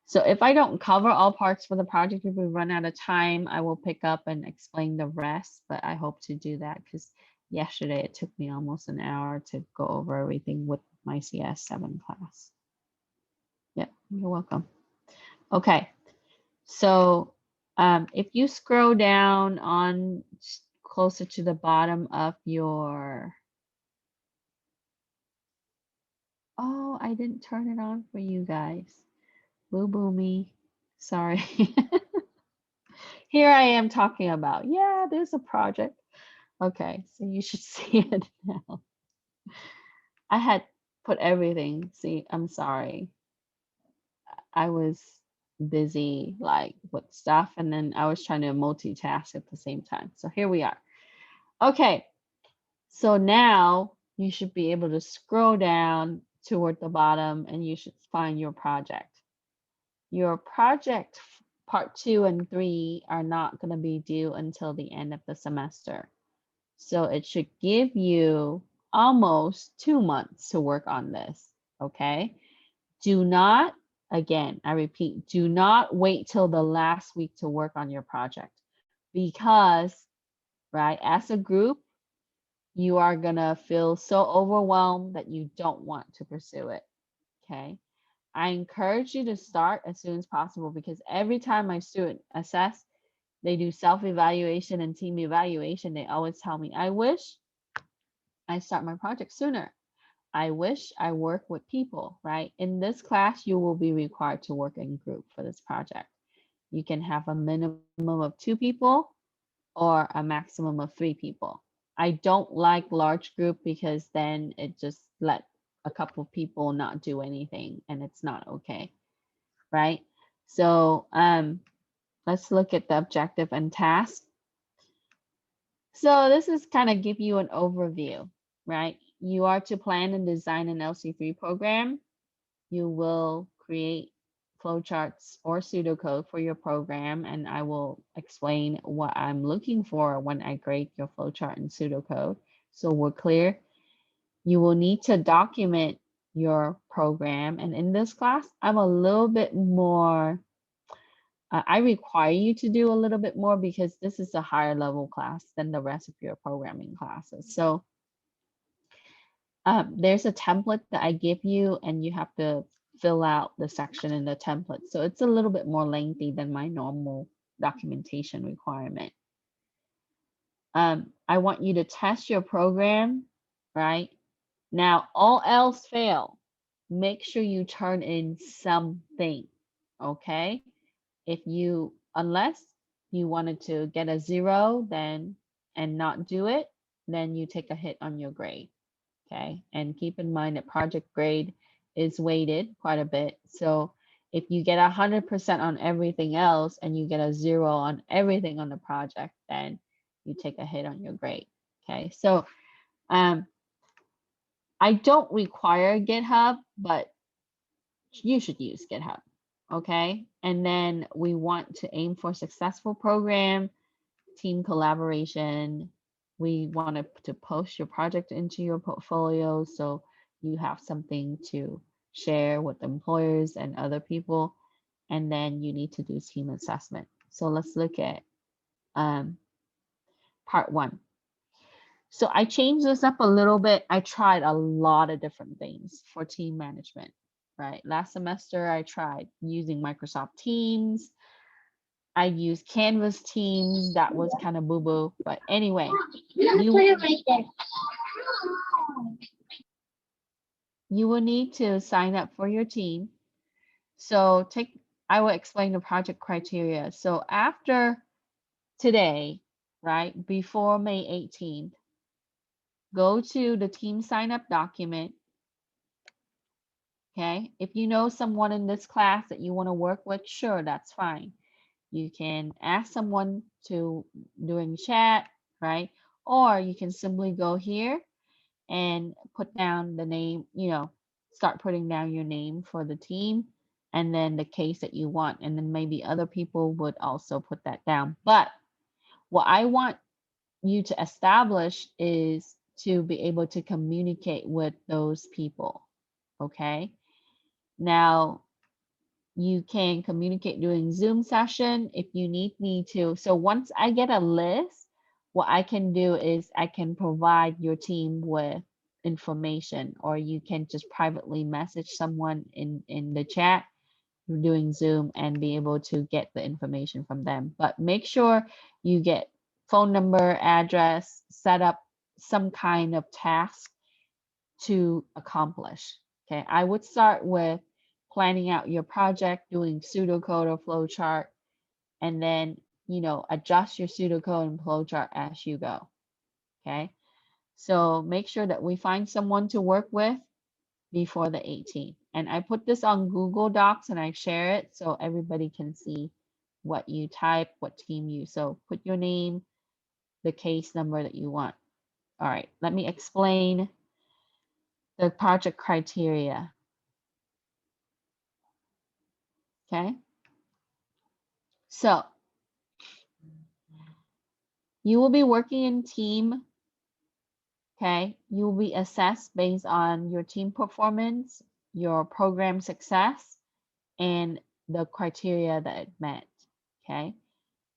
So if I don't cover all parts for the project, if we run out of time, I will pick up and explain the rest, but I hope to do that because yesterday it took me almost an hour to go over everything with my CIS11 class. Yep, you're welcome. Okay, so If you scroll down on closer to the bottom of your, oh, I didn't turn it on for you guys. Boo boo me. Sorry. Here I am talking about, yeah, there's a project. Okay, so you should see it now. I had put everything. See, I'm sorry. I was busy like with stuff and then I was trying to multitask at the same time. So here we are. Okay, so now you should be able to scroll down toward the bottom and you should find your project. Your project part 2 and 3 are not going to be due until the end of the semester. So it should give you almost 2 months to work on this, okay? Do not, again, I repeat, do not wait till the last week to work on your project because, right, as a group, you are gonna feel so overwhelmed that you don't want to pursue it, okay? I encourage you to start as soon as possible because every time my student assess, they do self-evaluation and team evaluation, they always tell me, I wish I start my project sooner. I wish I work with people, right? In this class, you will be required to work in group for this project. You can have a minimum of 2 people or a maximum of 3 people. I don't like large group because then it just let a couple of people not do anything and it's not okay, right? So let's look at the objective and task. So this is kind of give you an overview, right? You are to plan and design an LC3 program. You will create flowcharts or pseudocode for your program, and I will explain what I'm looking for when I create your flowchart and pseudocode. So we're clear. You will need to document your program, and in this class, I'm a little bit more, I require you to do a little bit more because this is a higher level class than the rest of your programming classes. So there's a template that I give you and you have to fill out the section in the template. So it's a little bit more lengthy than my normal documentation requirement. I want you to test your program, right? Now, all else fail, make sure you turn in something, okay? Unless you wanted to get a 0 then and not do it, then you take a hit on your grade. Okay, and keep in mind that project grade is weighted quite a bit. So if you get 100% on everything else and you get a 0 on everything on the project, then you take a hit on your grade. Okay, so I don't require GitHub, but you should use GitHub. Okay, and then we want to aim for successful program, team collaboration. We want to post your project into your portfolio so you have something to share with employers and other people. And then you need to do team assessment. So let's look at part 1. So I changed this up a little bit. I tried a lot of different things for team management, right? Last semester, I tried using Microsoft Teams. I used Canvas Teams. That was kind of boo-boo. But anyway, you will need to sign up for your team. So I will explain the project criteria. So after today, right, before May 18th, go to the team sign up document. Okay, if you know someone in this class that you want to work with, sure, that's fine. You can ask someone to during chat, right? Or you can simply go here and put down the name, start putting down your name for the team and then the case that you want. And then maybe other people would also put that down. But what I want you to establish is to be able to communicate with those people. Okay. Now, you can communicate during Zoom session if you need me to. So once I get a list, what I can do is I can provide your team with information, or you can just privately message someone in the chat. doing Zoom and be able to get the information from them. But make sure you get phone number, address, set up some kind of task to accomplish. Okay, I would start with planning out your project, doing pseudocode or flowchart, and then, you know, adjust your pseudocode and flowchart as you go. Okay, so make sure that we find someone to work with before the 18th. And I put this on Google Docs and I share it so everybody can see what you type, what team you. So put your name, the case number that you want. All right, let me explain the project criteria. Okay, so you will be working in team. Okay, you will be assessed based on your team performance, your program success, and the criteria that it met. Okay,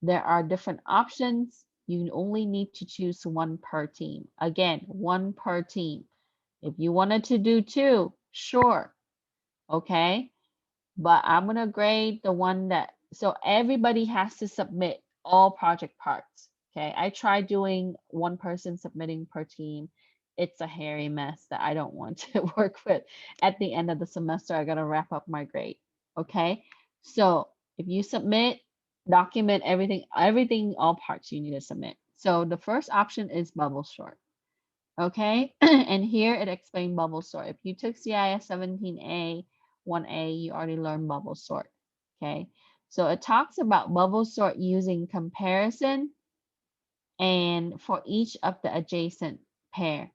there are different options. You only need to choose one per team. Again, one per team. If you wanted to do two, sure. Okay, but I'm gonna grade the one that, so everybody has to submit all project parts. Okay, I tried doing one person submitting per team. It's a hairy mess that I don't want to work with. At the end of the semester, I gotta wrap up my grade. Okay, so if you submit, document everything, all parts you need to submit. So the first option is bubble sort. Okay, and here it explains bubble sort. If you took CIS 17A, 1A, you already learned bubble sort. Okay, so it talks about bubble sort using comparison and for each of the adjacent pair.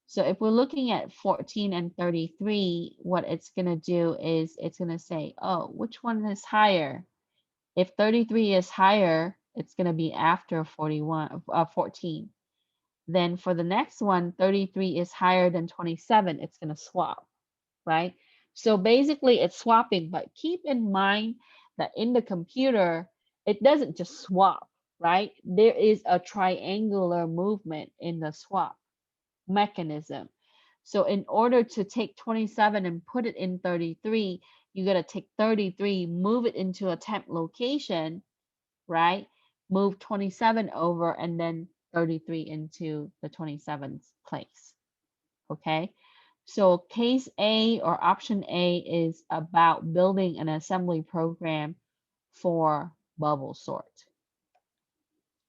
So if we're looking at 14 and 33, what it's going to do is it's going to say, oh, which one is higher? If 33 is higher, it's going to be after 14. Then for the next one, 33 is higher than 27, it's going to swap, right? So basically it's swapping, but keep in mind that in the computer, it doesn't just swap, right? There is a triangular movement in the swap mechanism. So in order to take 27 and put it in 33, you got to take 33, move it into a temp location, right? Move 27 over and then 33 into the 27th place. Okay, so case A or option A is about building an assembly program for bubble sort.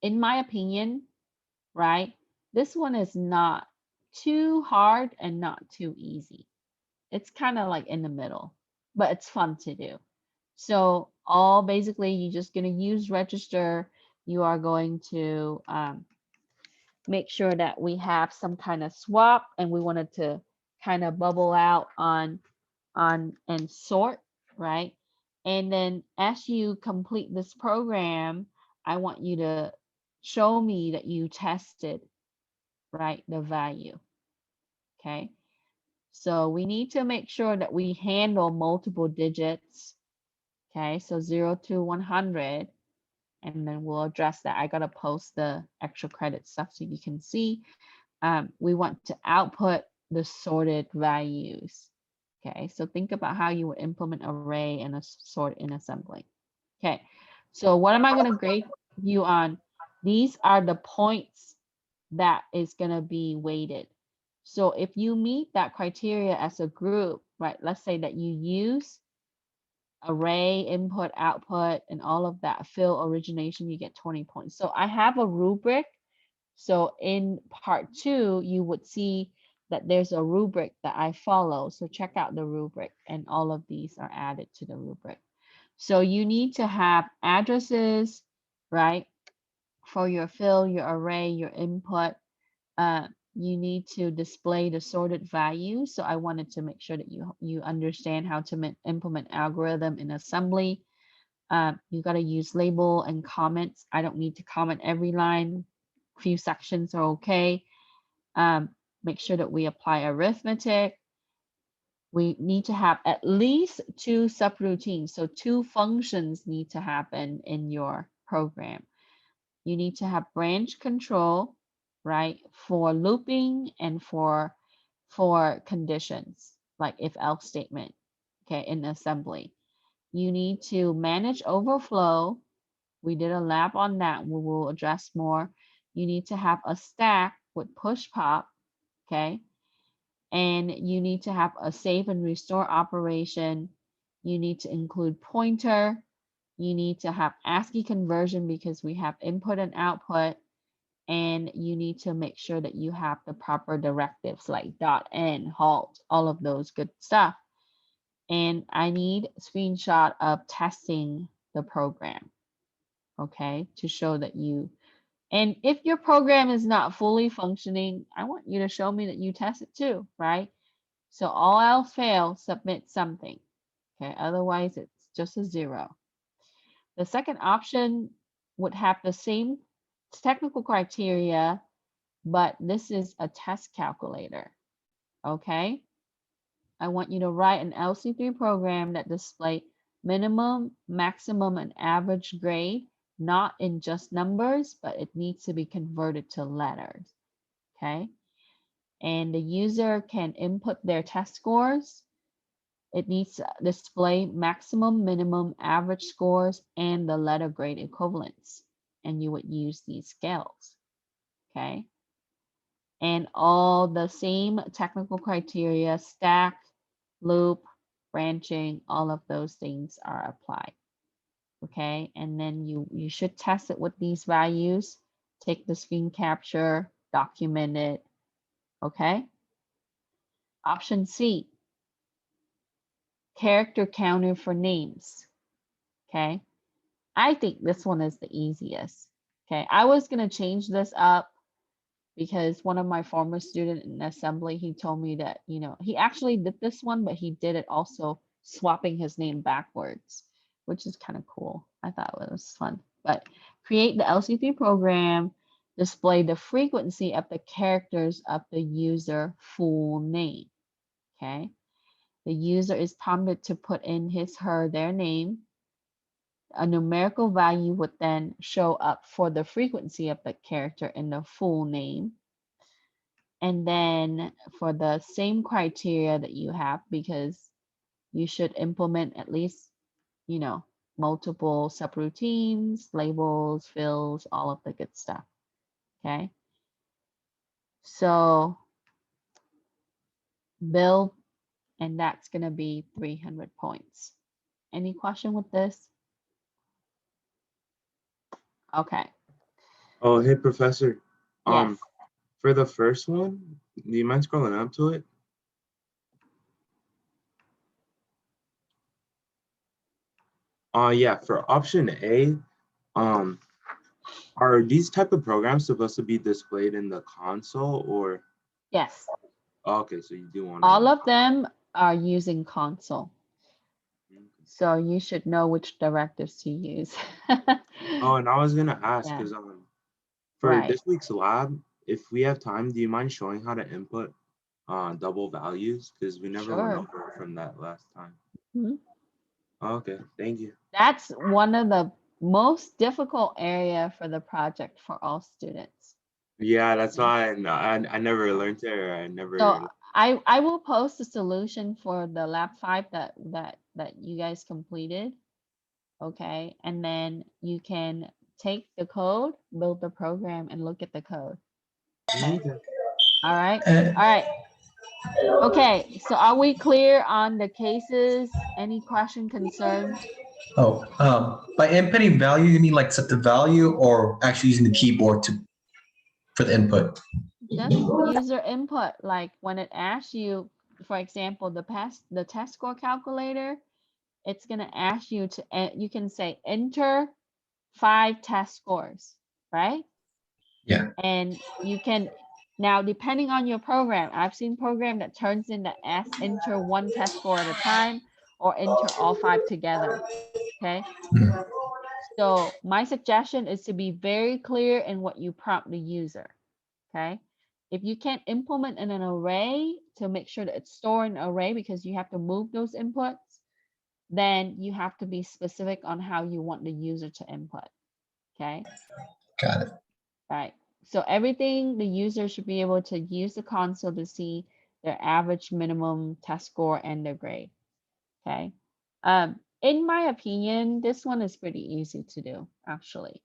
In my opinion, right, this one is not too hard and not too easy. It's kind of like in the middle, but it's fun to do. So all basically you're just going to use register. You are going to make sure that we have some kind of swap, and we wanted to kind of bubble out on and sort, right? And then as you complete this program, I want you to show me that you tested, right, the value. Okay, so we need to make sure that we handle multiple digits. Okay, so 0 to 100, and then we'll address that. I gotta post the extra credit stuff so you can see. We want to output the sorted values. Okay, so think about how you would implement array and a sort in assembly. Okay, so what am I gonna grade you on? These are the points that is gonna be weighted. So if you meet that criteria as a group, right, let's say that you use array, input, output, and all of that, fill, origination, you get 20 points. So I have a rubric. So in part 2, you would see that there's a rubric that I follow. So check out the rubric, and all of these are added to the rubric. So you need to have addresses, right, for your fill, your array, your input. You need to display the sorted value. So I wanted to make sure that you understand how to implement algorithm in assembly. You got to use label and comments. I don't need to comment every line. Few sections are okay. Make sure that we apply arithmetic. We need to have at least 2 subroutines. So 2 functions need to happen in your program. You need to have branch control, right, for looping and for conditions, like if else statement, okay, in assembly. You need to manage overflow. We did a lab on that. We will address more. You need to have a stack with push pop, okay? And you need to have a save and restore operation. You need to include pointer. You need to have ASCII conversion because we have input and output. And you need to make sure that you have the proper directives like .n, halt, all of those good stuff. And I need a screenshot of testing the program, okay, to show that you, and if your program is not fully functioning, I want you to show me that you test it too, right? So all else fail, submit something, okay? Otherwise, it's just a 0. The second option would have the same technical criteria, but this is a test calculator, okay? I want you to write an LC3 program that display minimum, maximum, and average grade, not in just numbers, but it needs to be converted to letters, okay? And the user can input their test scores. It needs to display maximum, minimum, average scores, and the letter grade equivalents. And you would use these scales, okay? And all the same technical criteria, stack, loop, branching, all of those things are applied, okay? And then you should test it with these values, take the screen capture, document it, okay? Option C, character counter for names, okay? I think this one is the easiest, okay? I was gonna change this up because one of my former students in assembly, he told me that, you know, he actually did this one, but he did it also swapping his name backwards, which is kind of cool. I thought it was fun. But create the LC3 program, display the frequency of the characters of the user full name, okay? The user is prompted to put in his, her, their name. A numerical value would then show up for the frequency of the character in the full name. And then for the same criteria that you have, because you should implement at least, you know, multiple subroutines, labels, fills, all of the good stuff, okay? So build, and that's gonna be 300 points. Any question with this? Okay. Oh, hey, Professor. Yes. For the first one, do you mind scrolling up to it? Yeah, for option A, are these type of programs supposed to be displayed in the console or? Yes. Okay, so you do want All of them are using console. Okay. So you should know which directives to use. Oh, and I was gonna ask, Yeah. because for Right. this week's lab, if we have time, do you mind showing how to input double values? Because we never went Sure. over from that last time. Mhm. Okay, thank you. That's one of the most difficult area for the project for all students. Yeah, that's Okay. why I never learned it, or I never. So I will post a solution for the lab 5 that you guys completed. Okay, and then you can take the code, build the program, and look at the code. Okay. Okay. All right. All right. Okay. So are we clear on the cases? Any question, concern? Oh, by inputting value, you mean like set the value or actually using the keyboard for the input? Just user input, like when it asks you, for example, the test score calculator, it's gonna ask you to, you can say enter 5 test scores, right? Yeah. And you can, now depending on your program, I've seen program that turns in that asks enter 1 test score at a time or enter all 5 together, okay? Mhm. So my suggestion is to be very clear in what you prompt the user, okay? If you can't implement in an array to make sure that it's stored in an array because you have to move those inputs, then you have to be specific on how you want the user to input, okay? Got it. Right. So everything the user should be able to use the console to see their average, minimum, test score, and their grade, okay? In my opinion, this one is pretty easy to do, actually,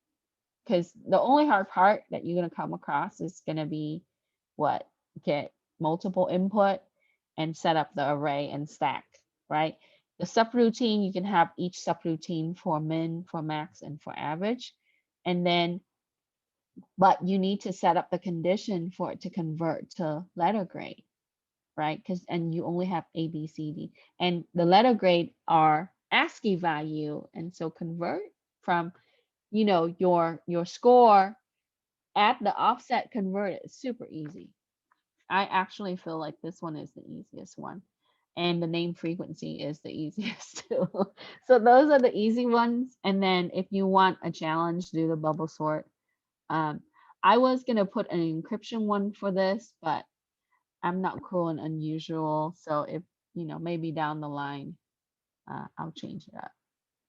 because the only hard part that you're going to come across is going to be what? Get multiple input and set up the array and stack, right? The subroutine, you can have each subroutine for min, for max, and for average. And then, but you need to set up the condition for it to convert to letter grade, right? Because, and you only have A, B, C, D. And the letter grade are ASCII value. And so convert from, you know, your score at the offset, convert it. It's super easy. I actually feel like this one is the easiest one. And the name frequency is the easiest too. So those are the easy ones. And then if you want a challenge, do the bubble sort. I was gonna put an encryption one for this, but I'm not cruel and unusual. So if, you know, maybe down the line, I'll change it up.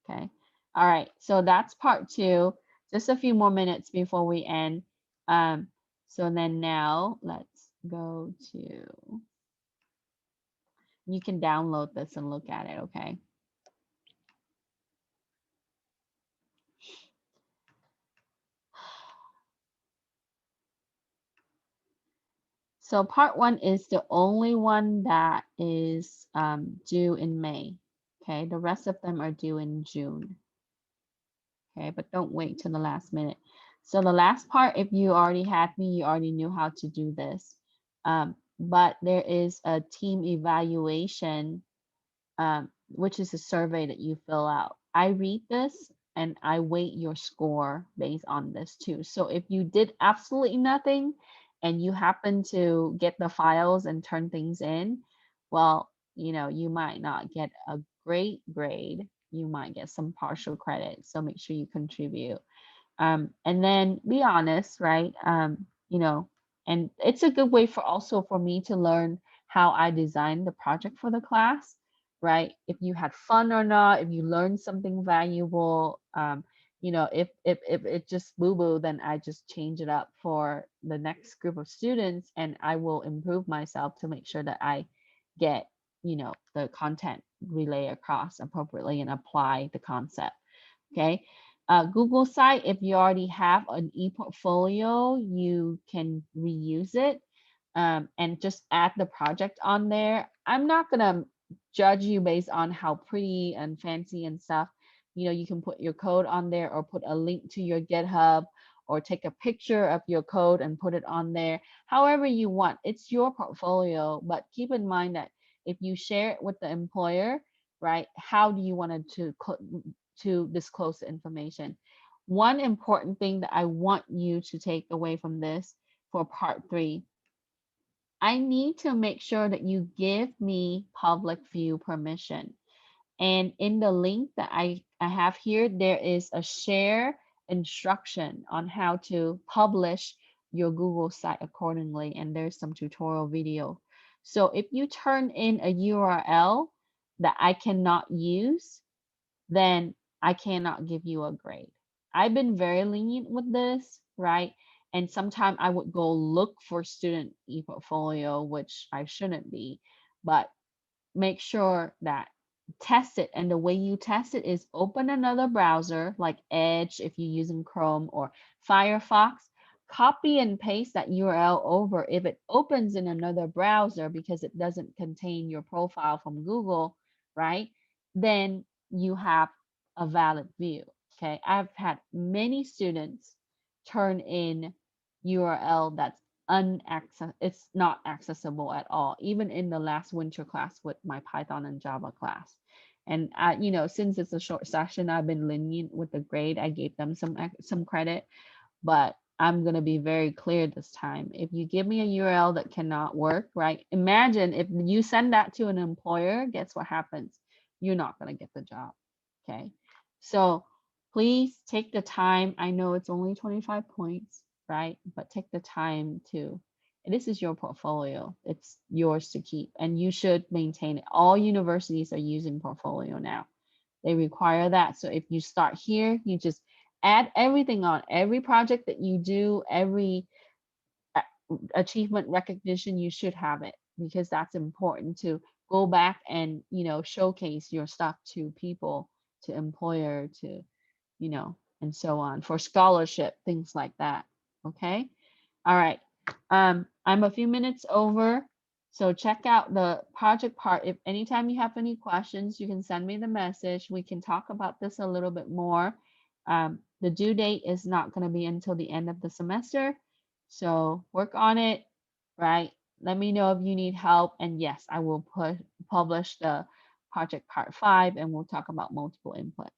Okay. All right. So that's part 2. Just a few more minutes before we end. So then now let's go to, you can download this and look at it. Okay. So part 1 is the only one that is due in May. Okay. The rest of them are due in June. Okay. But don't wait till the last minute. So the last part, if you already had me, you already knew how to do this. But there is a team evaluation, which is a survey that you fill out. I read this and I weight your score based on this too. So if you did absolutely nothing and you happen to get the files and turn things in, well, you know, you might not get a great grade. You might get some partial credit. So make sure you contribute. And then be honest, right? You know, and it's a good way for also for me to learn how I designed the project for the class, right? If you had fun or not, if you learned something valuable, you know, if it just boo-boo, then I just change it up for the next group of students and I will improve myself to make sure that I get, you know, the content relay across appropriately and apply the concept. Okay. Google site, if you already have an e-portfolio, you can reuse it and just add the project on there. I'm not gonna judge you based on how pretty and fancy and stuff. You know, you can put your code on there or put a link to your GitHub or take a picture of your code and put it on there. However you want, it's your portfolio, but keep in mind that if you share it with the employer, right, how do you want to disclose the information? One important thing that I want you to take away from this for part 3, I need to make sure that you give me public view permission. And in the link that I have here, there is a share instruction on how to publish your Google site accordingly. And there's some tutorial video. So if you turn in a URL that I cannot use, then I cannot give you a grade. I've been very lenient with this, right? And sometimes I would go look for student e-portfolio, which I shouldn't be, but make sure that test it. And the way you test it is open another browser like Edge if you're using Chrome or Firefox, copy and paste that URL over. If it opens in another browser because it doesn't contain your profile from Google, right? Then you have a valid view. Okay. I've had many students turn in URL that's it's not accessible at all, even in the last winter class with my Python and Java class. And you know, since it's a short session, I've been lenient with the grade. I gave them some credit, but I'm going to be very clear this time. If you give me a URL that cannot work, right? Imagine if you send that to an employer, guess what happens? You're not going to get the job. Okay. So please take the time. I know it's only 25 points, right? But take the time to, this is your portfolio. It's yours to keep and you should maintain it. All universities are using portfolio now. They require that. So if you start here, you just add everything on every project that you do, every achievement recognition, you should have it because that's important to go back and, you know, showcase your stuff to people to employer to, and so on, for scholarship, things like that. Okay. All right. I'm a few minutes over. So check out the project part. If anytime you have any questions, you can send me the message. We can talk about this a little bit more. The due date is not going to be until the end of the semester. So work on it, right? Let me know if you need help. And yes, I will publish the project part 5 and we'll talk about multiple input.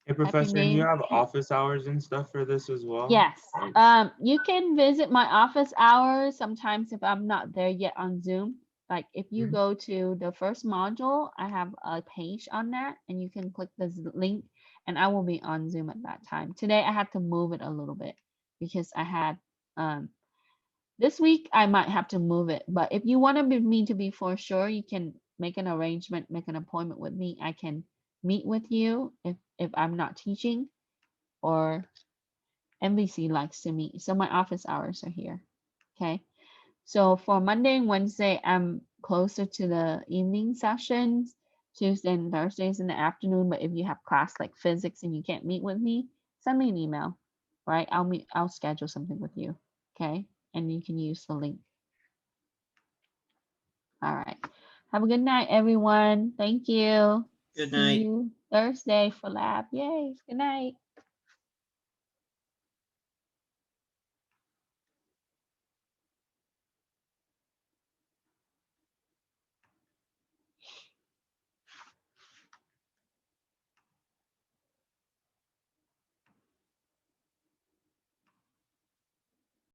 Hey, Professor, and you name. have office hours and stuff for this as well? Yes. Thanks. You can visit my office hours sometimes if I'm not there yet on Zoom. Like if you Mhm. go to the first module, I have a page on that and you can click this link and I will be on Zoom at that time. Today I had to move it a little bit because I had this week I might have to move it, but if you want me to be for sure, you can make an arrangement, make an appointment with me. I can meet with you if I'm not teaching, or MVC likes to meet. So my office hours are here. Okay. So for Monday and Wednesday, I'm closer to the evening sessions. Tuesday and Thursdays in the afternoon. But if you have class like physics and you can't meet with me, send me an email. Right? I'll schedule something with you. Okay. And you can use the link. All right. Have a good night, everyone. Thank you. Good See night. you Thursday for lab. Yay. Good night.